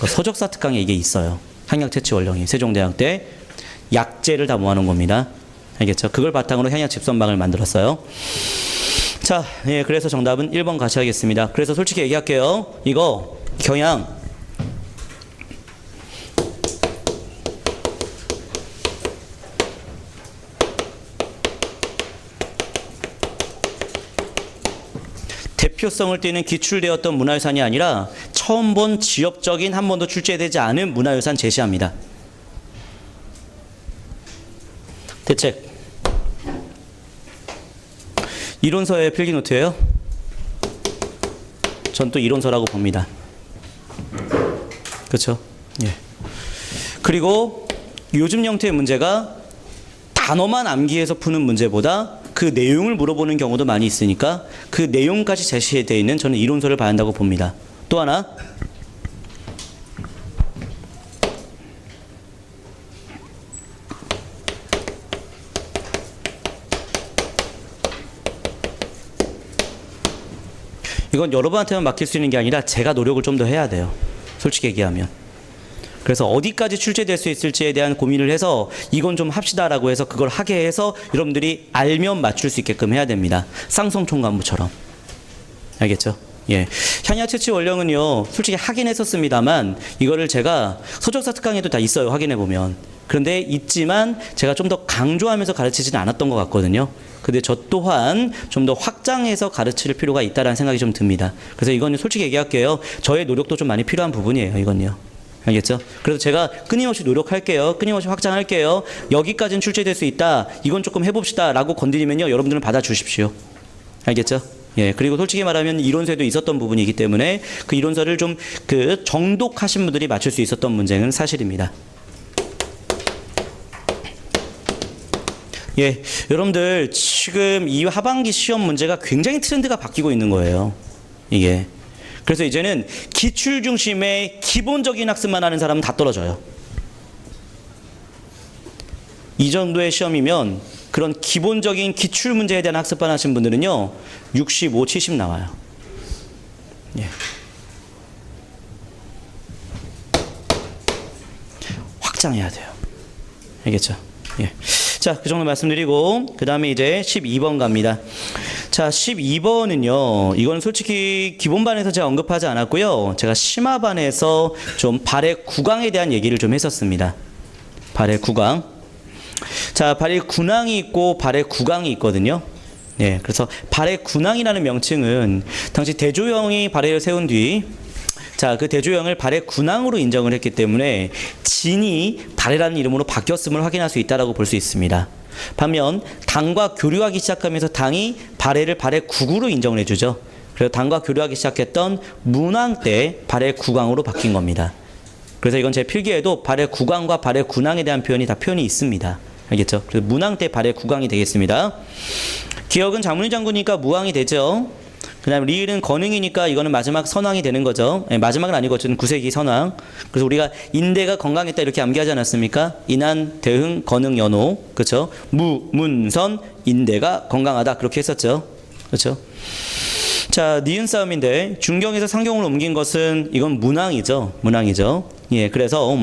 서적사 특강에 이게 있어요. 향약 채취 원령이 세종대왕 때 약재를 다 모아놓은 겁니다. 알겠죠? 그걸 바탕으로 향약 집선방을 만들었어요. 자, 예, 그래서 정답은 1번 같이 하겠습니다. 그래서 솔직히 얘기할게요. 이거 경향 대표성을 띠는 기출되었던 문화유산이 아니라 처음 본 지역적인 한 번도 출제되지 않은 문화유산 제시합니다. 대책. 이론서의 필기노트예요. 전 또 이론서라고 봅니다. 그렇죠? 예. 그리고 요즘 형태의 문제가 단어만 암기해서 푸는 문제보다 그 내용을 물어보는 경우도 많이 있으니까 그 내용까지 제시되어 있는 저는 이론서를 봐야 한다고 봅니다. 또 하나, 이건 여러분한테만 맡길 수 있는 게 아니라 제가 노력을 좀 더 해야 돼요. 솔직히 얘기하면. 그래서 어디까지 출제될 수 있을지에 대한 고민을 해서 이건 좀 합시다라고 해서 그걸 하게 해서 여러분들이 알면 맞출 수 있게끔 해야 됩니다. 쌍성총관부처럼. 알겠죠? 예. 향약 채취 원령은요, 솔직히 하긴 했었습니다만 이거를 제가 서적사 특강에도 다 있어요. 확인해 보면. 그런데 있지만 제가 좀 더 강조하면서 가르치지는 않았던 것 같거든요. 근데 저 또한 좀 더 확장해서 가르칠 필요가 있다라는 생각이 좀 듭니다. 그래서 이거는 솔직히 얘기할게요. 저의 노력도 좀 많이 필요한 부분이에요. 이건요. 알겠죠? 그래서 제가 끊임없이 노력할게요. 끊임없이 확장할게요. 여기까지는 출제될 수 있다. 이건 조금 해봅시다. 라고 건드리면요. 여러분들은 받아주십시오. 알겠죠? 예. 그리고 솔직히 말하면 이론서에도 있었던 부분이기 때문에 그 이론서를 좀 정독하신 분들이 맞출 수 있었던 문제는 사실입니다. 예. 여러분들 지금 이 하반기 시험 문제가 굉장히 트렌드가 바뀌고 있는 거예요. 이게. 그래서 이제는 기출 중심의 기본적인 학습만 하는 사람은 다 떨어져요. 이 정도의 시험이면 그런 기본적인 기출 문제에 대한 학습만 하신 분들은요. 65, 70 나와요. 예. 확장해야 돼요. 알겠죠? 예. 자, 그 정도 말씀드리고 그 다음에 이제 12번 갑니다. 자, 12번은요. 이건 솔직히 기본반에서 제가 언급하지 않았고요. 제가 심화반에서 좀 발의 구강에 대한 얘기를 좀 했었습니다. 발의 구강. 자, 발의 군항이 있고 발의 구강이 있거든요. 예, 그래서 발의 군항이라는 명칭은 당시 대조영이 발해를 세운 뒤 자, 그 대조영을 발해 군항으로 인정을 했기 때문에 진이 발해라는 이름으로 바뀌었음을 확인할 수 있다라고 볼 수 있습니다. 반면 당과 교류하기 시작하면서 당이 발해를 발해 국으로 인정을 해주죠. 그래서 당과 교류하기 시작했던 문항 때 발해 국왕으로 바뀐 겁니다. 그래서 이건 제 필기에도 발해 국왕과 발해 군항에 대한 표현이 다 표현이 있습니다. 알겠죠? 그래서 문항 때 발해 국왕이 되겠습니다. 기억은 장문희 장군이니까 무왕이 되죠. 그 다음에 리을은 건흥이니까 이거는 마지막 선왕이 되는 거죠. 예, 마지막은 아니고 어쨌든 9세기 선왕. 그래서 우리가 인대가 건강했다 이렇게 암기하지 않았습니까? 인한, 대흥, 건흥, 연호. 그렇죠? 무, 문, 선, 인대가 건강하다. 그렇게 했었죠. 그렇죠? 자, 니은 싸움인데 중경에서 상경으로 옮긴 것은 이건 문항이죠. 문항이죠. 예, 그래서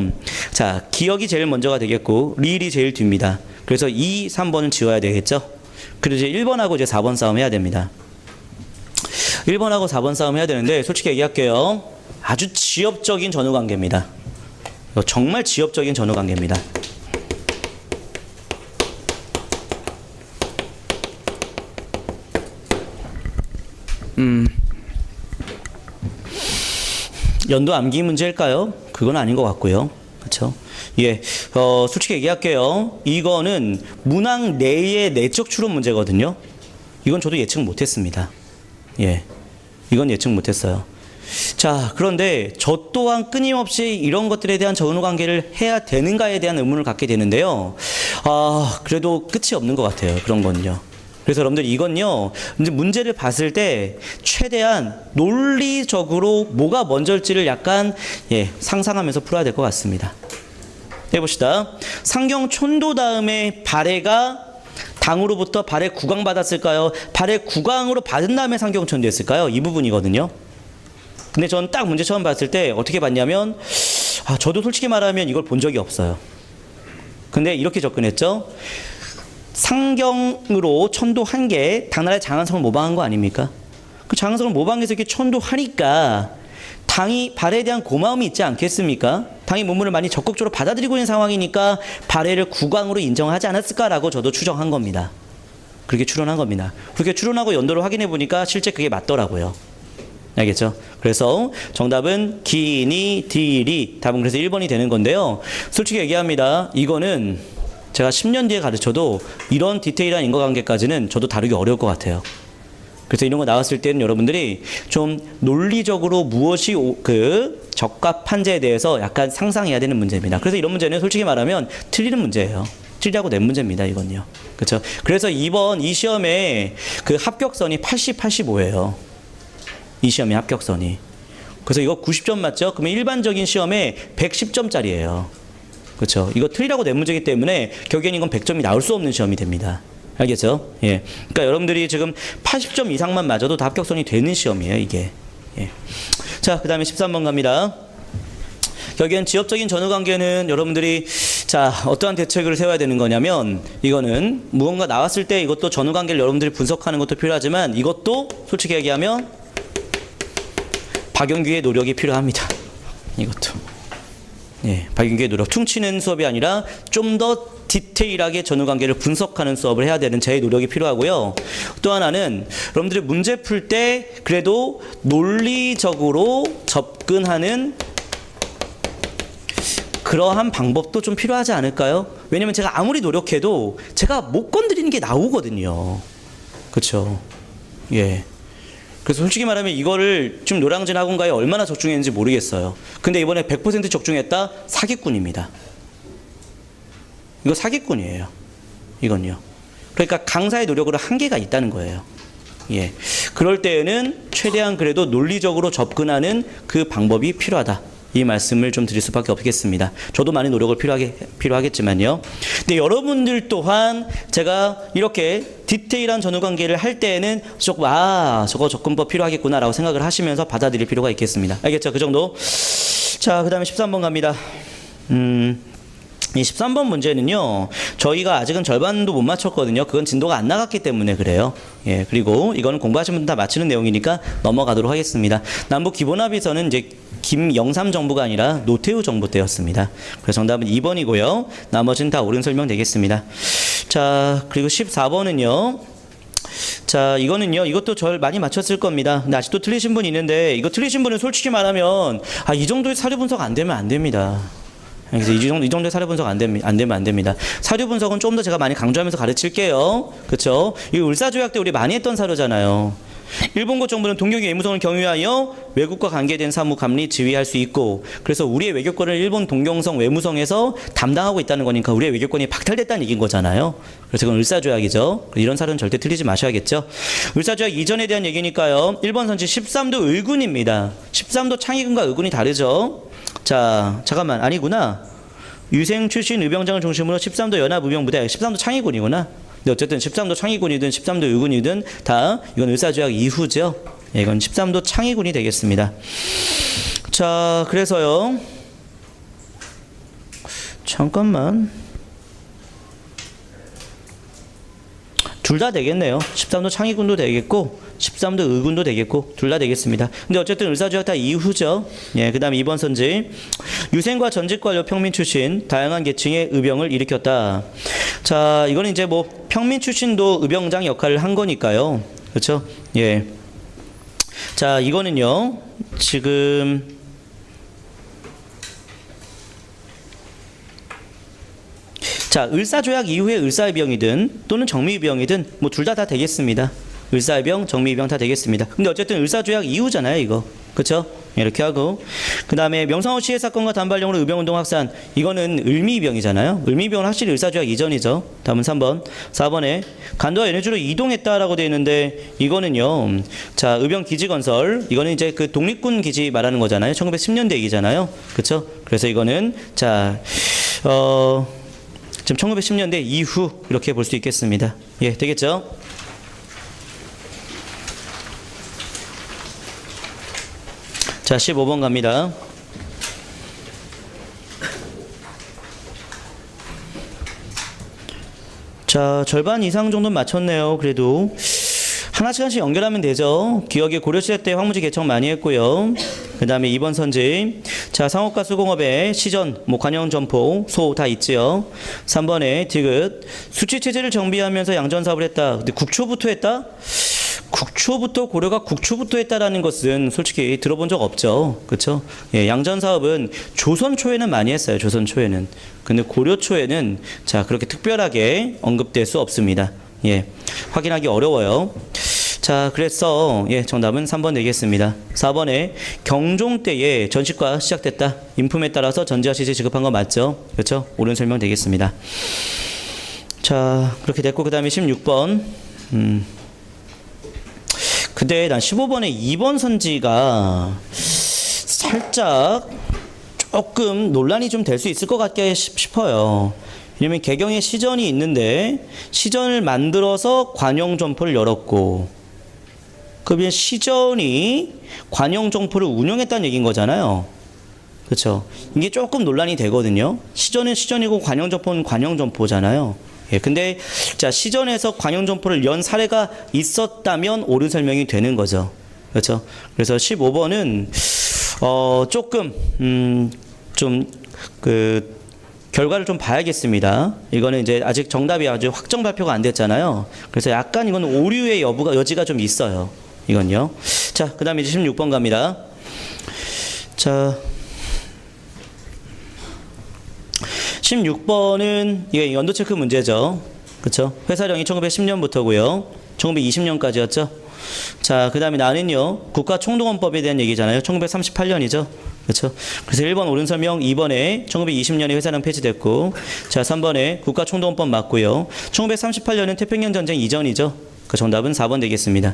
자, 기억이 제일 먼저가 되겠고 리을이 제일 뒤입니다. 그래서 2, 3번은 지워야 되겠죠. 그리고 이제 1번하고 이제 4번 싸움 해야 됩니다. 1번하고 4번 싸움 해야 되는데 솔직히 얘기할게요. 아주 지엽적인 전후관계입니다. 정말 지엽적인 전후관계입니다. 연도 암기 문제일까요? 그건 아닌 것 같고요. 그렇죠? 예, 솔직히 얘기할게요. 이거는 문항 내의 내적 추론 문제거든요. 이건 저도 예측 못했습니다. 예, 이건 예측 못했어요. 자, 그런데 저 또한 끊임없이 이런 것들에 대한 전후 관계를 해야 되는가에 대한 의문을 갖게 되는데요. 그래도 끝이 없는 것 같아요. 그런 건요. 그래서 여러분들 이건요, 이제 문제를 봤을 때 최대한 논리적으로 뭐가 먼저일지를 약간 상상하면서 풀어야 될 것 같습니다. 해봅시다. 상경 촌도 다음에 발해가 당으로부터 발해 구강 받았을까요? 발해 구강으로 받은 다음에 상경 촌도했을까요? 이 부분이거든요. 근데 저는 딱 문제 처음 봤을 때 어떻게 봤냐면, 저도 솔직히 말하면 이걸 본 적이 없어요. 근데 이렇게 접근했죠. 상경으로 천도한 게 당나라의 장안성을 모방한 거 아닙니까? 그 장안성을 모방해서 이렇게 천도하니까 당이 발해에 대한 고마움이 있지 않겠습니까? 당이 문물을 많이 적극적으로 받아들이고 있는 상황이니까 발해를 국왕으로 인정하지 않았을까라고 저도 추정한 겁니다. 그렇게 추론한 겁니다. 그렇게 추론하고 연도를 확인해 보니까 실제 그게 맞더라고요. 알겠죠? 그래서 정답은 기니, 디리, 답은 그래서 1번이 되는 건데요. 솔직히 얘기합니다. 이거는 제가 10년 뒤에 가르쳐도 이런 디테일한 인과관계까지는 저도 다루기 어려울 것 같아요. 그래서 이런 거 나왔을 때는 여러분들이 좀 논리적으로 무엇이 적합한지에 대해서 약간 상상해야 되는 문제입니다. 그래서 이런 문제는 솔직히 말하면 틀리는 문제예요. 틀리라고 낸 문제입니다, 이건요. 그렇죠? 그래서 이번 이 시험에 그 합격선이 80, 85예요. 이 시험의 합격선이. 그래서 이거 90점 맞죠? 그러면 일반적인 시험에 110점짜리예요. 그렇죠? 이거 틀리라고 낸 문제이기 때문에 결국엔 이건 100점이 나올 수 없는 시험이 됩니다. 알겠죠? 예. 그러니까 여러분들이 지금 80점 이상만 맞아도 다 합격선이 되는 시험이에요, 이게. 예. 자, 그 다음에 13번 갑니다. 여기엔 지역적인 전후관계는 여러분들이 자, 어떠한 대책을 세워야 되는 거냐면 이거는 무언가 나왔을 때 이것도 전후관계를 여러분들이 분석하는 것도 필요하지만 이것도 솔직히 얘기하면 박영규의 노력이 필요합니다. 이것도. 예, 박윤규의 노력. 퉁치는 수업이 아니라 좀 더 디테일하게 전후관계를 분석하는 수업을 해야 되는 제 노력이 필요하고요. 또 하나는 여러분들이 문제 풀 때 그래도 논리적으로 접근하는 그러한 방법도 좀 필요하지 않을까요? 왜냐면 제가 아무리 노력해도 제가 못 건드리는 게 나오거든요. 그렇죠? 예. 그래서 솔직히 말하면 이거를 지금 노량진 학원가에 얼마나 적중했는지 모르겠어요. 근데 이번에 100% 적중했다? 사기꾼입니다. 이거 사기꾼이에요. 이건요. 그러니까 강사의 노력으로 한계가 있다는 거예요. 예. 그럴 때에는 최대한 그래도 논리적으로 접근하는 그 방법이 필요하다. 이 말씀을 좀 드릴 수밖에 없겠습니다. 저도 많은 노력을 필요하겠지만요. 근데 여러분들 또한 제가 이렇게 디테일한 전후관계를 할 때에는 조금 저거 접근법 필요하겠구나라고 생각을 하시면서 받아들일 필요가 있겠습니다. 알겠죠? 그 정도. 자, 그 다음에 13번 갑니다. 이 13번 문제는요, 저희가 아직은 절반도 못 맞췄거든요. 그건 진도가 안 나갔기 때문에 그래요. 예, 그리고 이거는 공부하신 분들 다 맞추는 내용이니까 넘어가도록 하겠습니다. 남북 기본합의서는 이제 김영삼 정부가 아니라 노태우 정부 때였습니다. 그래서 정답은 2번이고요. 나머지는 다 옳은 설명 되겠습니다. 자, 그리고 14번은요. 자, 이거는요. 이것도 절 많이 맞췄을 겁니다. 근데 아직도 틀리신 분이 있는데 이거 틀리신 분은 솔직히 말하면 이 정도의 사료 분석 안 되면 안 됩니다. 그래서 이 정도의 사료 분석 안 되면 안 됩니다. 사료 분석은 좀 더 제가 많이 강조하면서 가르칠게요. 그렇죠? 이 울사조약 때 우리 많이 했던 사료잖아요. 일본국 정부는 동경의 외무성을 경유하여 외국과 관계된 사무 감리 지휘할 수 있고, 그래서 우리의 외교권을 일본 동경성 외무성에서 담당하고 있다는 거니까 우리의 외교권이 박탈됐다는 얘기인 거잖아요. 그래서 이건 을사조약이죠. 이런 사료는 절대 틀리지 마셔야겠죠. 을사조약 이전에 대한 얘기니까요. 일본 선지 13도 의군입니다. 13도 창의군과 의군이 다르죠. 자, 잠깐만, 아니구나. 유생 출신 의병장을 중심으로 13도 연합의병부대, 13도 창의군이구나. 근데 어쨌든 13도 창의군이든 13도 의군이든 다 이건 을사조약 이후죠. 예, 이건 13도 창의군이 되겠습니다. 자, 그래서요. 잠깐만. 둘 다 되겠네요. 13도 창의군도 되겠고 13도 의군도 되겠고 둘 다 되겠습니다. 근데 어쨌든 을사조약 다 이후죠. 예, 그 다음에 2번 선지. 유생과 전직관료 평민 출신 다양한 계층의 의병을 일으켰다. 자, 이거는 이제 뭐 평민 출신도 의병장 역할을 한 거니까요. 그렇죠? 예. 자, 이거는요. 지금 자, 을사조약 이후에 을사의병이든 또는 정미의병이든 뭐 둘 다 되겠습니다. 을사의병, 정미의병 다 되겠습니다. 근데 어쨌든 을사조약 이후잖아요, 이거. 그쵸? 이렇게 하고 그 다음에 명성황후 시해 사건과 단발령으로 의병운동 확산, 이거는 을미의병이잖아요. 을미의병은 확실히 을사조약 이전이죠. 다음은 3번. 4번에 간도와 연해주로 이동했다라고 되어 있는데 이거는요. 자, 의병 기지 건설, 이거는 이제 그 독립군 기지 말하는 거잖아요. 1910년대 얘기잖아요. 그쵸? 그래서 이거는 자, 지금 1910년대 이후 이렇게 볼 수 있겠습니다. 예, 되겠죠? 자, 15번 갑니다. 자, 절반 이상 정도 맞췄네요. 그래도 하나씩 하나씩 연결하면 되죠. 기억에 고려시대 때 황무지 개척 많이 했고요. 그 다음에 2번 선지. 자, 상업과 수공업에 시전, 뭐 관영, 점포, 소 다 있지요. 3번에 디귿. 수치체제를 정비하면서 양전사업을 했다. 근데 국초부터 했다? 국초부터, 고려가 국초부터 했다라는 것은 솔직히 들어본 적 없죠. 그렇죠? 예, 양전 사업은 조선 초에는 많이 했어요. 조선 초에는. 근데 고려 초에는 자, 그렇게 특별하게 언급될 수 없습니다. 예. 확인하기 어려워요. 자, 그래서 예, 정답은 3번 되겠습니다. 4번에 경종 때에 전시과 시작됐다. 인품에 따라서 전지와 시제 지급한 거 맞죠? 그렇죠? 옳은 설명 되겠습니다. 자, 그렇게 됐고 그다음에 16번. 근데 난 15번에 2번 선지가 살짝 조금 논란이 좀 될 수 있을 것 같게 싶어요. 왜냐면 개경에 시전이 있는데 시전을 만들어서 관영점포를 열었고, 그러면 시전이 관영점포를 운영했다는 얘기인 거잖아요. 그렇죠? 이게 조금 논란이 되거든요. 시전은 시전이고 관영점포는 관영점포잖아요. 예, 근데 자, 시전에서 관영점포를 연 사례가 있었다면 옳은 설명이 되는 거죠. 그렇죠? 그래서 15번은 조금 좀 그 결과를 좀 봐야겠습니다. 이거는 이제 아직 정답이 아주 확정 발표가 안 됐잖아요. 그래서 약간 이건 오류의 여지가 좀 있어요. 이건요. 자, 그다음에 이제 16번 갑니다. 자, 16번은 이게 연도 체크 문제죠. 그렇죠? 회사령이 1910년부터고요. 1920년까지였죠. 자, 그다음에 나는요. 국가총동원법에 대한 얘기잖아요. 1938년이죠. 그렇죠? 그래서 1번 옳은 설명, 2번에 1920년에 회사령 폐지됐고, 자, 3번에 국가총동원법 맞고요. 1938년은 태평양 전쟁 이전이죠. 그 정답은 4번 되겠습니다.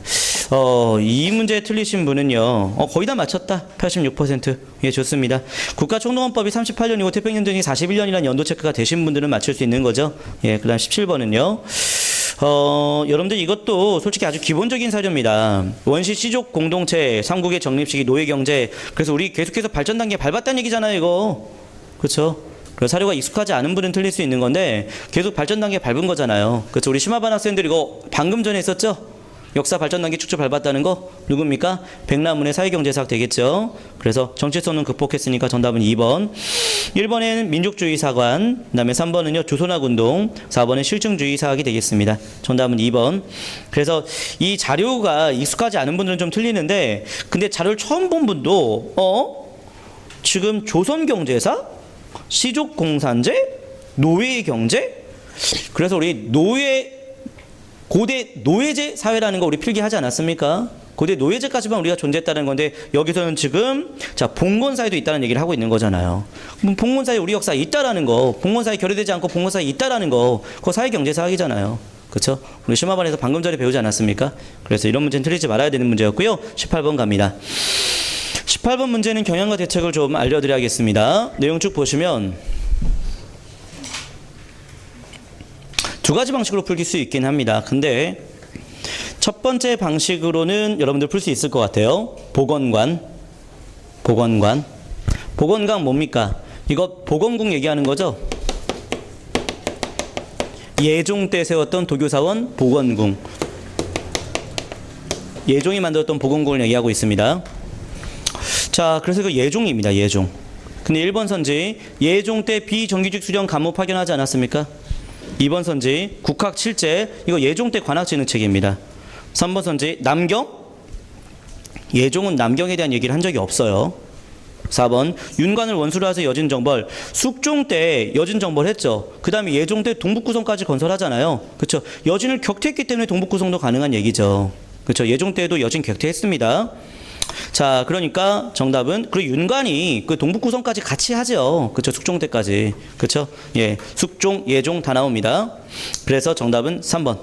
이 문제 틀리신 분은요, 거의 다 맞췄다. 86%. 예, 좋습니다. 국가총동원법이 38년이고 태평양전쟁이 41년이라는 연도 체크가 되신 분들은 맞출 수 있는 거죠. 예, 그 다음 17번은요. 여러분들 이것도 솔직히 아주 기본적인 사료입니다. 원시 시족 공동체, 삼국의 정립시기, 노예경제. 그래서 우리 계속해서 발전 단계 밟았다는 얘기잖아요, 이거. 그렇죠? 그래서 사료가 익숙하지 않은 분은 틀릴 수 있는 건데 계속 발전 단계 밟은 거잖아요. 그렇죠? 우리 심화반 학생들 이거 방금 전에 했었죠? 역사 발전 단계 쭉쭉 밟았다는 거 누굽니까? 백남문의 사회경제사학 되겠죠? 그래서 정체성은 극복했으니까 정답은 2번. 1번에는 민족주의 사관, 그 다음에 3번은요 조선학운동, 4번은 실증주의 사학이 되겠습니다. 정답은 2번. 그래서 이 자료가 익숙하지 않은 분들은 좀 틀리는데, 근데 자료를 처음 본 분도 지금 조선경제사, 시족공산제, 노예경제. 그래서 우리 고대 노예제 사회라는 거 우리 필기하지 않았습니까? 고대 노예제까지만 우리가 존재했다는 건데, 여기서는 지금 자, 봉건사회도 있다는 얘기를 하고 있는 거잖아요. 그럼 봉건사회 우리 역사에 있다라는 거, 봉건사회 결여되지 않고 봉건사회 있다라는 거, 그거 사회경제사학이잖아요. 그렇죠? 우리 심화반에서 방금 전에 배우지 않았습니까? 그래서 이런 문제는 틀리지 말아야 되는 문제였고요. 18번 갑니다. 18번 문제는 경향과 대책을 좀 알려드려야겠습니다. 내용 쭉 보시면 두 가지 방식으로 풀 수 있긴 합니다. 근데 첫 번째 방식으로는 여러분들 풀 수 있을 것 같아요. 보건관 뭡니까? 이거 보건궁 얘기하는 거죠? 예종 때 세웠던 도교사원 보건궁. 예종이 만들었던 보건궁을 얘기하고 있습니다. 자, 그래서 그 예종입니다. 예종. 근데 1번 선지, 예종 때 비정규직 수령 간부 파견하지 않았습니까? 2번 선지, 국학 7제, 이거 예종 때 관학진흥책입니다. 3번 선지, 남경, 예종은 남경에 대한 얘기를 한 적이 없어요. 4번 윤관을 원수로 해서 여진정벌. 숙종 때 여진정벌 했죠. 그 다음에 예종 때 동북구성까지 건설하잖아요. 그렇죠. 여진을 격퇴했기 때문에 동북구성도 가능한 얘기죠. 그렇죠. 예종 때도 여진 격퇴했습니다. 자, 그러니까 정답은 그리고 윤관이 그 동북구성까지 같이 하죠. 그렇죠. 숙종 때까지. 그렇죠. 예, 숙종, 예종 다 나옵니다. 그래서 정답은 3번.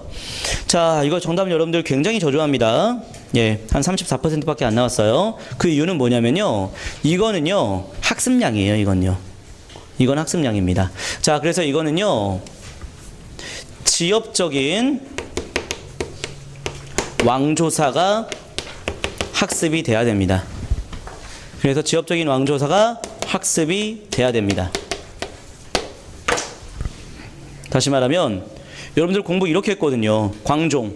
자, 이거 정답은 여러분들 굉장히 저조합니다. 예, 한 34%밖에 안 나왔어요. 그 이유는 뭐냐면요. 이거는요, 학습량이에요, 이건요. 이건 학습량입니다. 자, 그래서 이거는요, 지엽적인 왕조사가 학습이 돼야 됩니다. 그래서 지엽적인 왕조사가 학습이 돼야 됩니다. 다시 말하면 여러분들 공부 이렇게 했거든요. 광종,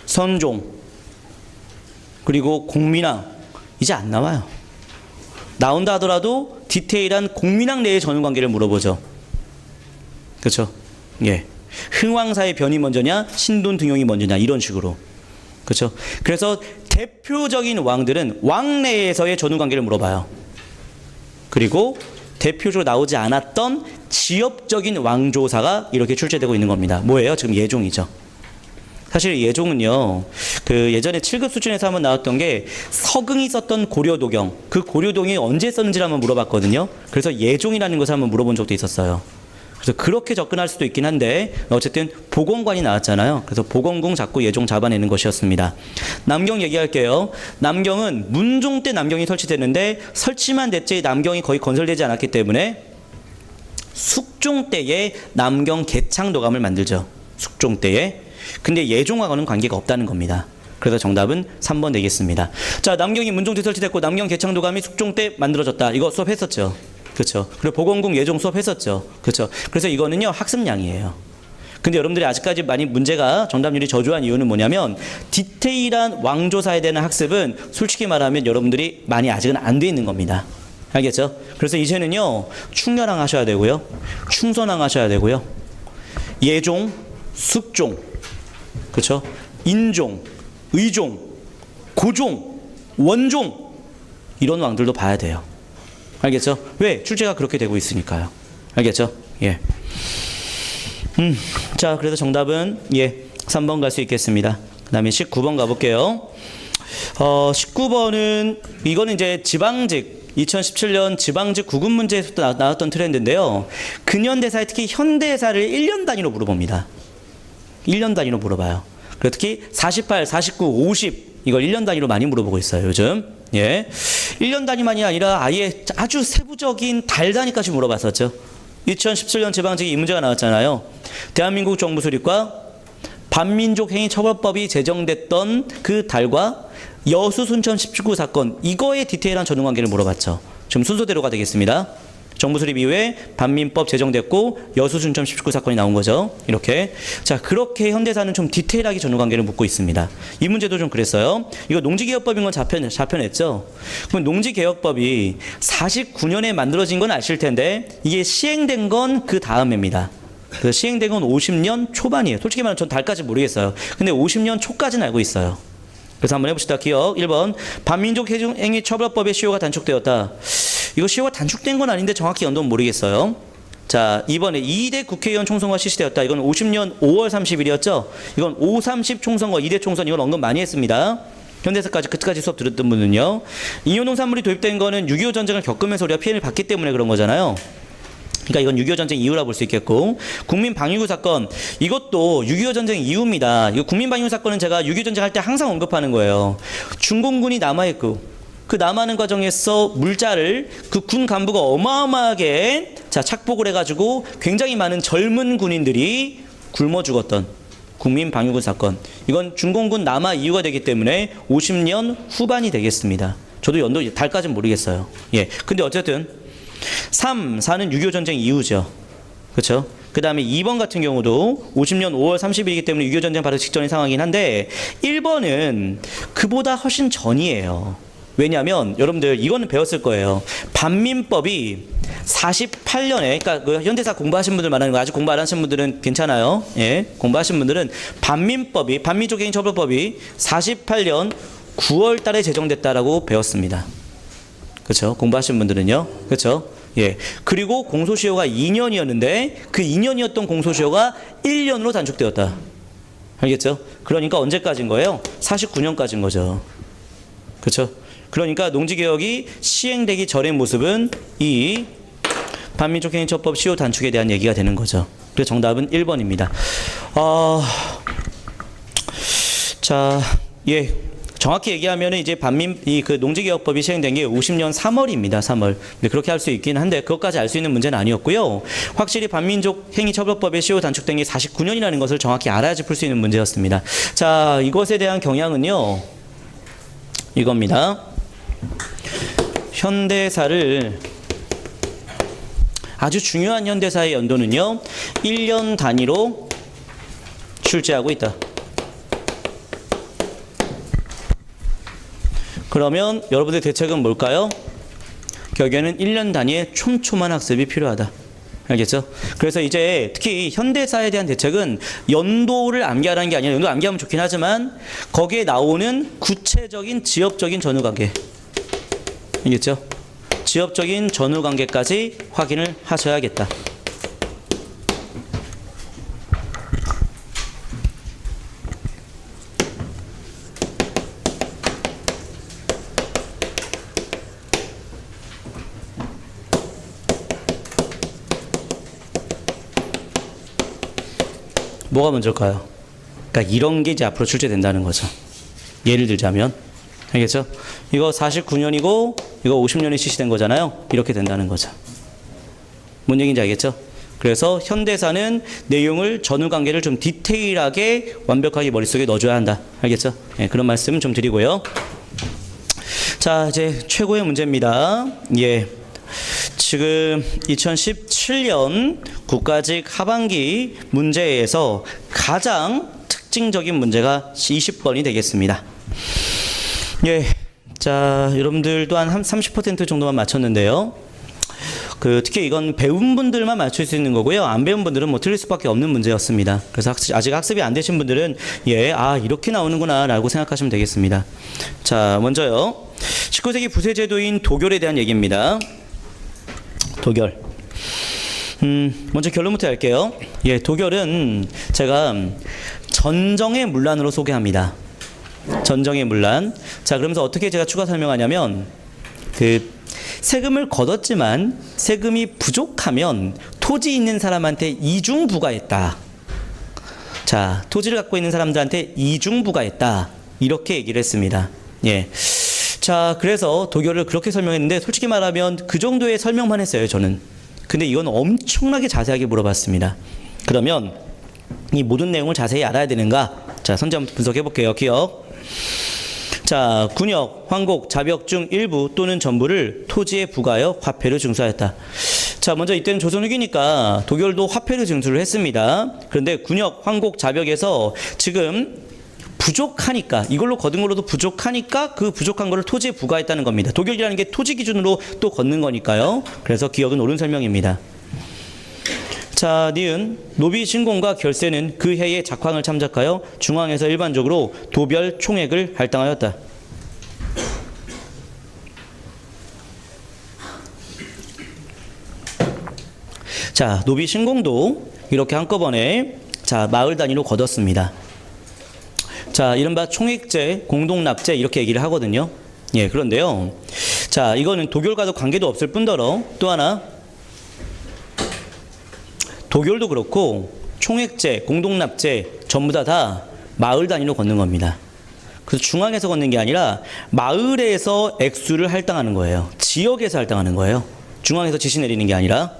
선종, 그리고 공민왕. 이제 안 나와요. 나온다 하더라도 디테일한 공민왕 내의 전후관계를 물어보죠. 그렇죠? 예. 흥왕사의 변이 먼저냐, 신돈 등용이 먼저냐, 이런 식으로. 그렇죠? 그래서 대표적인 왕들은 왕 내에서의 전후관계를 물어봐요. 그리고 대표적으로 나오지 않았던 지엽적인 왕조사가 이렇게 출제되고 있는 겁니다. 뭐예요? 지금 예종이죠. 사실 예종은요, 그 예전에 7급 수준에서 한번 나왔던 게 서긍이 썼던 고려도경, 그 고려동이 언제 썼는지를 한번 물어봤거든요. 그래서 예종이라는 것을 한번 물어본 적도 있었어요. 그래서 그렇게 접근할 수도 있긴 한데 어쨌든 보건관이 나왔잖아요. 그래서 보건궁 잡고 예종 잡아내는 것이었습니다. 남경 얘기할게요. 남경은 문종 때 남경이 설치됐는데 설치만 됐지 남경이 거의 건설되지 않았기 때문에 숙종 때에 남경 개창도감을 만들죠. 숙종 때에. 근데 예종하고는 관계가 없다는 겁니다. 그래서 정답은 3번 되겠습니다. 자, 남경이 문종 때 설치됐고 남경 개창도감이 숙종 때 만들어졌다. 이거 수업했었죠. 그렇죠. 그리고 보건궁 예종 수업했었죠. 그렇죠. 그래서 이거는요, 학습량이에요. 근데 여러분들이 아직까지 많이 문제가 정답률이 저조한 이유는 뭐냐면 디테일한 왕조사에 대한 학습은 솔직히 말하면 여러분들이 많이 아직은 안 돼 있는 겁니다. 알겠죠? 그래서 이제는요, 충렬왕 하셔야 되고요, 충선왕 하셔야 되고요, 예종, 숙종, 그렇죠? 인종, 의종, 고종, 원종, 이런 왕들도 봐야 돼요. 알겠죠? 왜? 출제가 그렇게 되고 있으니까요. 알겠죠? 예. 자, 그래서 정답은 예, 3번 갈 수 있겠습니다. 그 다음에 19번 가볼게요. 19번은 이거는 이제 지방직 2017년 지방직 구급 문제에서 나왔던 트렌드인데요. 근현대사에 특히 현대사를 1년 단위로 물어봅니다. 1년 단위로 물어봐요. 그리고 특히 48, 49, 50 이걸 1년 단위로 많이 물어보고 있어요, 요즘. 예. 1년 단위만이 아니라 아예 아주 세부적인 달 단위까지 물어봤었죠. 2017년 지방직이 이 문제가 나왔잖아요. 대한민국 정부 수립과 반민족 행위 처벌법이 제정됐던 그 달과 여수 순천 19 사건, 이거의 디테일한 전후관계를 물어봤죠. 지금 순서대로가 되겠습니다. 정부 수립 이후에 반민법 제정됐고 여수 순천 19 사건이 나온 거죠. 이렇게. 자, 그렇게 현대사는 좀 디테일하게 전후관계를 묻고 있습니다. 이 문제도 좀 그랬어요. 이거 농지개혁법인 건 잡혀냈죠. 그럼 농지개혁법이 49년에 만들어진 건 아실 텐데 이게 시행된 건 그 다음입니다. 그래서 시행된 건 50년 초반이에요. 솔직히 말하면 전 달까지 모르겠어요. 근데 50년 초까지는 알고 있어요. 그래서 한번 해봅시다. 기억 1번 반민족 행위 처벌법의 시효가 단축되었다. 이거 시효가 단축된 건 아닌데 정확히 연도는 모르겠어요. 자, 이번에 2대 국회의원 총선과 실시되었다. 이건 50년 5월 30일이었죠. 이건 5.30 총선과 2대 총선, 이건 언급 많이 했습니다. 현대사까지 그때까지 수업 들었던 분은요. 인효농산물이 도입된 거는 6.25 전쟁을 겪으면서 우리가 피해를 받기 때문에 그런 거잖아요. 그러니까 이건 6.25 전쟁 이후라 볼 수 있겠고, 국민 방위구 사건, 이것도 6.25 전쟁 이후입니다. 이거 국민 방위구 사건은 제가 6.25 전쟁 할 때 항상 언급하는 거예요. 중공군이 남아있고 그 남하는 과정에서 물자를 그 군 간부가 어마어마하게 착복을 해가지고 굉장히 많은 젊은 군인들이 굶어 죽었던 국민 방위군 사건. 이건 중공군 남하 이후가 되기 때문에 50년 후반이 되겠습니다. 저도 연도 달까지는 모르겠어요. 예. 근데 어쨌든 3, 4는 6.25 전쟁 이후죠. 그렇죠? 그 다음에 2번 같은 경우도 50년 5월 30일이기 때문에 6.25 전쟁 바로 직전인 상황이긴 한데 1번은 그보다 훨씬 전이에요. 왜냐하면 여러분들 이거는 배웠을 거예요. 반민법이 48년에, 그러니까 그 현대사 공부하신 분들 말하는 거, 아직 공부 안 하신 분들은 괜찮아요. 예, 공부하신 분들은 반민족행위 처벌법이 48년 9월 달에 제정됐다라고 배웠습니다. 그렇죠? 공부하신 분들은요. 그렇죠? 예. 그리고 공소시효가 2년이었는데 그 2년이었던 공소시효가 1년으로 단축되었다. 알겠죠? 그러니까 언제까지인 거예요? 49년까지인 거죠. 그렇죠? 그러니까 농지개혁이 시행되기 전의 모습은 이 반민족행위처법 시효 단축에 대한 얘기가 되는 거죠. 그래서 정답은 1번입니다. 자, 예. 정확히 얘기하면 이제 그 농지개혁법이 시행된 게 50년 3월입니다. 3월. 네, 그렇게 할 수 있긴 한데 그것까지 알 수 있는 문제는 아니었고요. 확실히 반민족 행위처벌법의 시효 단축된 게 49년이라는 것을 정확히 알아야지 풀 수 있는 문제였습니다. 자, 이것에 대한 경향은요. 이겁니다. 현대사를 아주 중요한 현대사의 연도는요. 1년 단위로 출제하고 있다. 그러면 여러분의 대책은 뭘까요? 결국에는 1년 단위의 촘촘한 학습이 필요하다. 알겠죠? 그래서 이제 특히 현대사에 대한 대책은 연도를 암기하라는 게 아니라 연도 암기하면 좋긴 하지만 거기에 나오는 구체적인 지역적인 전후관계. 알겠죠? 지역적인 전후관계까지 확인을 하셔야겠다. 뭐가 먼저일까요? 그러니까 이런 게 이제 앞으로 출제된다는 거죠. 예를 들자면, 알겠죠? 이거 49년이고 이거 50년이 실시된 거잖아요. 이렇게 된다는 거죠. 뭔 얘기인지 알겠죠? 그래서 현대사는 내용을 전후관계를 좀 디테일하게 완벽하게 머릿속에 넣어줘야 한다. 알겠죠? 네, 그런 말씀 좀 드리고요. 자, 이제 최고의 문제입니다. 예. 지금 2017년 국가직 하반기 문제에서 가장 특징적인 문제가 20번이 되겠습니다. 예. 자, 여러분들도 한 30% 정도만 맞췄는데요. 특히 이건 배운 분들만 맞출 수 있는 거고요. 안 배운 분들은 뭐 틀릴 수밖에 없는 문제였습니다. 그래서 아직 학습이 안 되신 분들은 이렇게 나오는구나 라고 생각하시면 되겠습니다. 자, 먼저요. 19세기 부세제도인 도결에 대한 얘기입니다. 도결. 먼저 결론부터 할게요. 예, 도결은 제가 전정의 문란으로 소개합니다. 전정의 문란. 자, 그러면서 어떻게 제가 추가 설명하냐면, 세금을 걷었지만 세금이 부족하면 토지 있는 사람한테 이중 부과했다. 자, 토지를 갖고 있는 사람들한테 이중 부과했다. 이렇게 얘기를 했습니다. 예. 자, 그래서 도결을 그렇게 설명했는데 솔직히 말하면 그 정도의 설명만 했어요, 저는. 근데 이건 엄청나게 자세하게 물어봤습니다. 그러면 이 모든 내용을 자세히 알아야 되는가? 자, 선제 한번 분석해 볼게요. 기억. 자, 군역, 황곡, 자벽 중 일부 또는 전부를 토지에 부과하여 화폐로 증수하였다. 자, 먼저 이때는 조선 후기니까 도결도 화폐로 증수를 했습니다. 그런데 군역, 황곡, 자벽에서 지금 부족하니까, 이걸로 거둔 걸로도 부족하니까 그 부족한 거를 토지에 부과했다는 겁니다. 도결이라는 게 토지 기준으로 또 걷는 거니까요. 그래서 기억은 옳은 설명입니다. 자, 니은 노비 신공과 결세는 그 해의 작황을 참작하여 중앙에서 일반적으로 도별 총액을 할당하였다. 자, 노비 신공도 이렇게 한꺼번에 마을 단위로 걷었습니다. 자, 이른바 총액제, 공동납제 이렇게 얘기를 하거든요. 예, 그런데요. 자, 이거는 도결과도 관계도 없을 뿐더러 또 하나 도결도 그렇고 총액제, 공동납제 전부 다 마을 단위로 걷는 겁니다. 그래서 중앙에서 걷는 게 아니라 마을에서 액수를 할당하는 거예요. 지역에서 할당하는 거예요. 중앙에서 지시 내리는 게 아니라.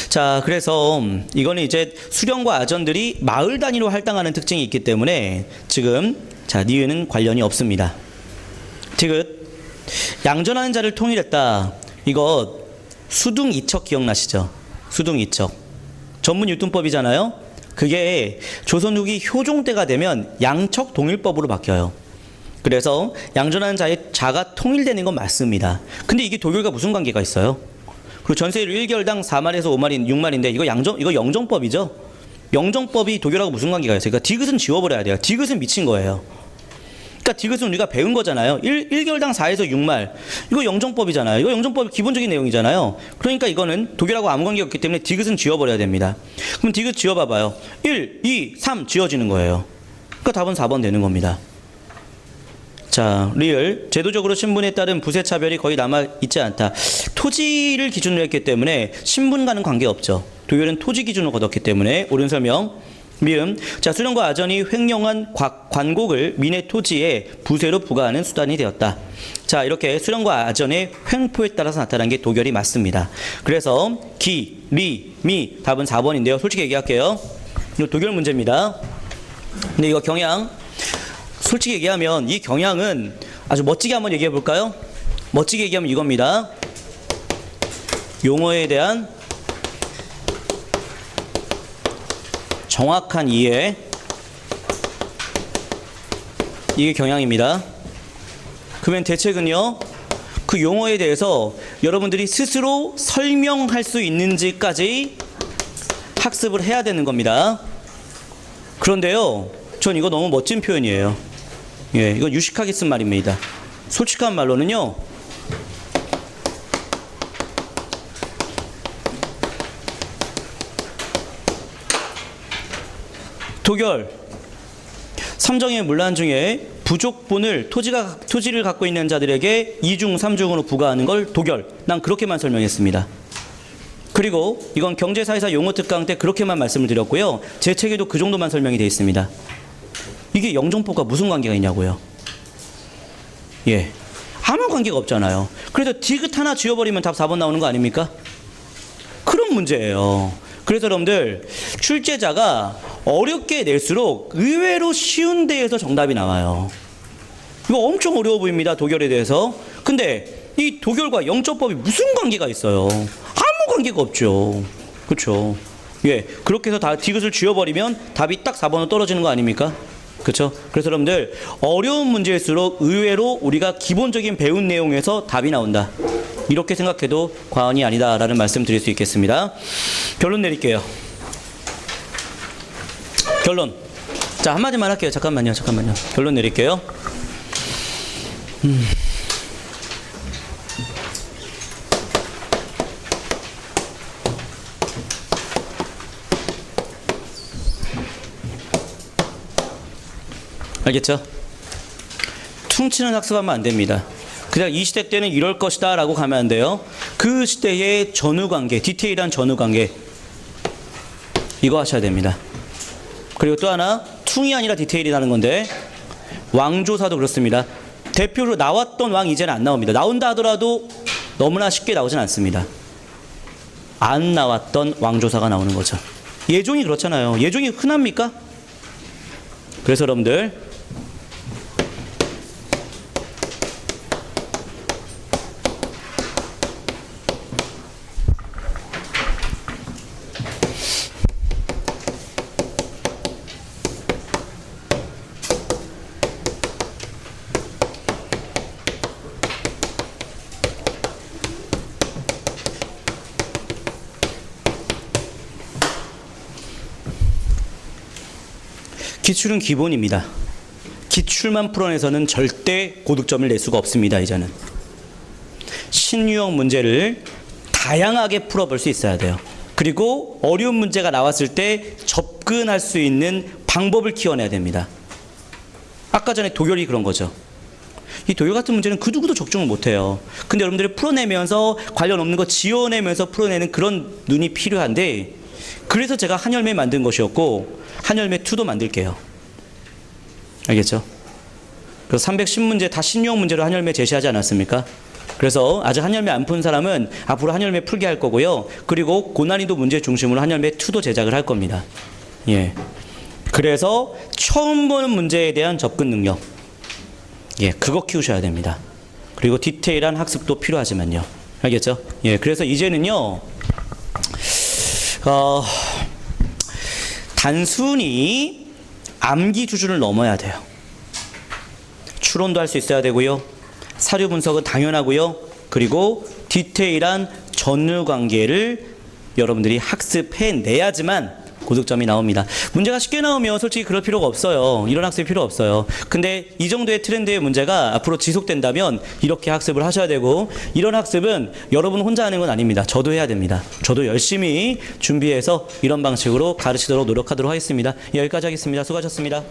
자, 그래서 이거는 이제 수령과 아전들이 마을 단위로 할당하는 특징이 있기 때문에 지금 니은은 관련이 없습니다. 티귿 양전하는 자를 통일했다. 이거 수둥 이척 기억나시죠? 수둥 이척. 전문 율동법이잖아요. 그게 조선 후기 효종 때가 되면 양척 동일법으로 바뀌어요. 그래서 양전하는 자가 통일되는 건 맞습니다. 근데 이게 도결과 무슨 관계가 있어요? 그리고 전세율 1개월당 4만에서 5만인 6만인데 이거 영정법이죠. 영정법이 도결하고 무슨 관계가 있어요? 그러니까 디귿은 지워버려야 돼요. 디귿은 미친 거예요. 그러니까 디귿은 우리가 배운 거잖아요. 1개월당 4에서 6말. 이거 영정법이잖아요. 이거 영정법 기본적인 내용이잖아요. 그러니까 이거는 독일하고 아무 관계가 없기 때문에 디귿은 지워버려야 됩니다. 그럼 디귿 지워봐봐요. 1, 2, 3 지워지는 거예요. 그러니까 답은 4번 되는 겁니다. 자, 리을. 제도적으로 신분에 따른 부세 차별이 거의 남아있지 않다. 토지를 기준으로 했기 때문에 신분과는 관계없죠. 독일은 토지 기준으로 거뒀기 때문에 옳은 설명. 미음. 자, 수령과 아전이 횡령한 관곡을 민의 토지에 부세로 부과하는 수단이 되었다. 자, 이렇게 수령과 아전의 횡포에 따라서 나타난 게 도결이 맞습니다. 그래서 기, 리, 미 답은 4번인데요. 솔직히 얘기할게요. 이거 도결 문제입니다. 근데 이거 경향. 솔직히 얘기하면 이 경향은 아주 멋지게 한번 얘기해 볼까요? 멋지게 얘기하면 이겁니다. 용어에 대한 정확한 이해, 이게 경향입니다. 그러면 대책은요, 그 용어에 대해서 여러분들이 스스로 설명할 수 있는지까지 학습을 해야 되는 겁니다. 그런데요, 전 이거 너무 멋진 표현이에요. 예, 이건 유식하게 쓴 말입니다. 솔직한 말로는요, 도결, 삼정의 문란 중에 부족분을 토지를 갖고 있는 자들에게 2중, 3중으로 부과하는 걸 도결. 난 그렇게만 설명했습니다. 그리고 이건 경제사회사 용어 특강 때 그렇게만 말씀을 드렸고요. 제 책에도 그 정도만 설명이 되어 있습니다. 이게 영정법과 무슨 관계가 있냐고요. 예, 아무 관계가 없잖아요. 그래서 디귿 하나 지워버리면 답 4번 나오는 거 아닙니까? 그런 문제예요. 그래서 여러분들 출제자가 어렵게 낼수록 의외로 쉬운 데에서 정답이 나와요. 이거 엄청 어려워 보입니다. 도결에 대해서. 근데 이 도결과 영정법이 무슨 관계가 있어요? 아무 관계가 없죠. 그렇죠? 예, 그렇게 해서 다 디귿을 지워버리면 답이 딱 4번으로 떨어지는 거 아닙니까? 그렇죠? 그래서 여러분들 어려운 문제일수록 의외로 우리가 기본적인 배운 내용에서 답이 나온다. 이렇게 생각해도 과언이 아니다라는 말씀 드릴 수 있겠습니다. 결론 내릴게요. 결론. 자, 한마디만 할게요. 잠깐만요. 결론 내릴게요. 알겠죠? 퉁치는 학습하면 안 됩니다. 그냥 이 시대 때는 이럴 것이다 라고 가면 안 돼요. 그 시대의 전후관계, 디테일한 전후관계, 이거 하셔야 됩니다. 그리고 또 하나, 퉁이 아니라 디테일이라는 건데, 왕조사도 그렇습니다. 대표로 나왔던 왕 이제는 안 나옵니다. 나온다 하더라도 너무나 쉽게 나오진 않습니다. 안 나왔던 왕조사가 나오는 거죠. 예종이 그렇잖아요. 예종이 흔합니까? 그래서 여러분들 기출은 기본입니다. 기출만 풀어내서는 절대 고득점을 낼 수가 없습니다. 이제는 신유형 문제를 다양하게 풀어볼 수 있어야 돼요. 그리고 어려운 문제가 나왔을 때 접근할 수 있는 방법을 키워내야 됩니다. 아까 전에 도결이 그런 거죠. 이 도결 같은 문제는 그 누구도 적중을 못해요. 근데 여러분들이 풀어내면서 관련 없는 거 지워내면서 풀어내는 그런 눈이 필요한데, 그래서 제가 한열매 만든 것이었고 한열매 2도 만들게요. 알겠죠? 그래서 310문제 다 신유형 문제로 한열매 제시하지 않았습니까? 그래서 아직 한열매 안 푼 사람은 앞으로 한열매 풀게 할 거고요. 그리고 고난이도 문제 중심으로 한열매 2도 제작을 할 겁니다. 예. 그래서 처음 보는 문제에 대한 접근 능력, 예, 그거 키우셔야 됩니다. 그리고 디테일한 학습도 필요하지만요. 알겠죠? 예. 그래서 이제는요, 단순히 암기 수준을 넘어야 돼요. 추론도 할 수 있어야 되고요. 사료 분석은 당연하고요. 그리고 디테일한 전후 관계를 여러분들이 학습해내야지만 고득점이 나옵니다. 문제가 쉽게 나오면 솔직히 그럴 필요가 없어요. 이런 학습이 필요 없어요. 근데 이 정도의 트렌드의 문제가 앞으로 지속된다면 이렇게 학습을 하셔야 되고, 이런 학습은 여러분 혼자 하는 건 아닙니다. 저도 해야 됩니다. 저도 열심히 준비해서 이런 방식으로 가르치도록 노력하도록 하겠습니다. 여기까지 하겠습니다. 수고하셨습니다.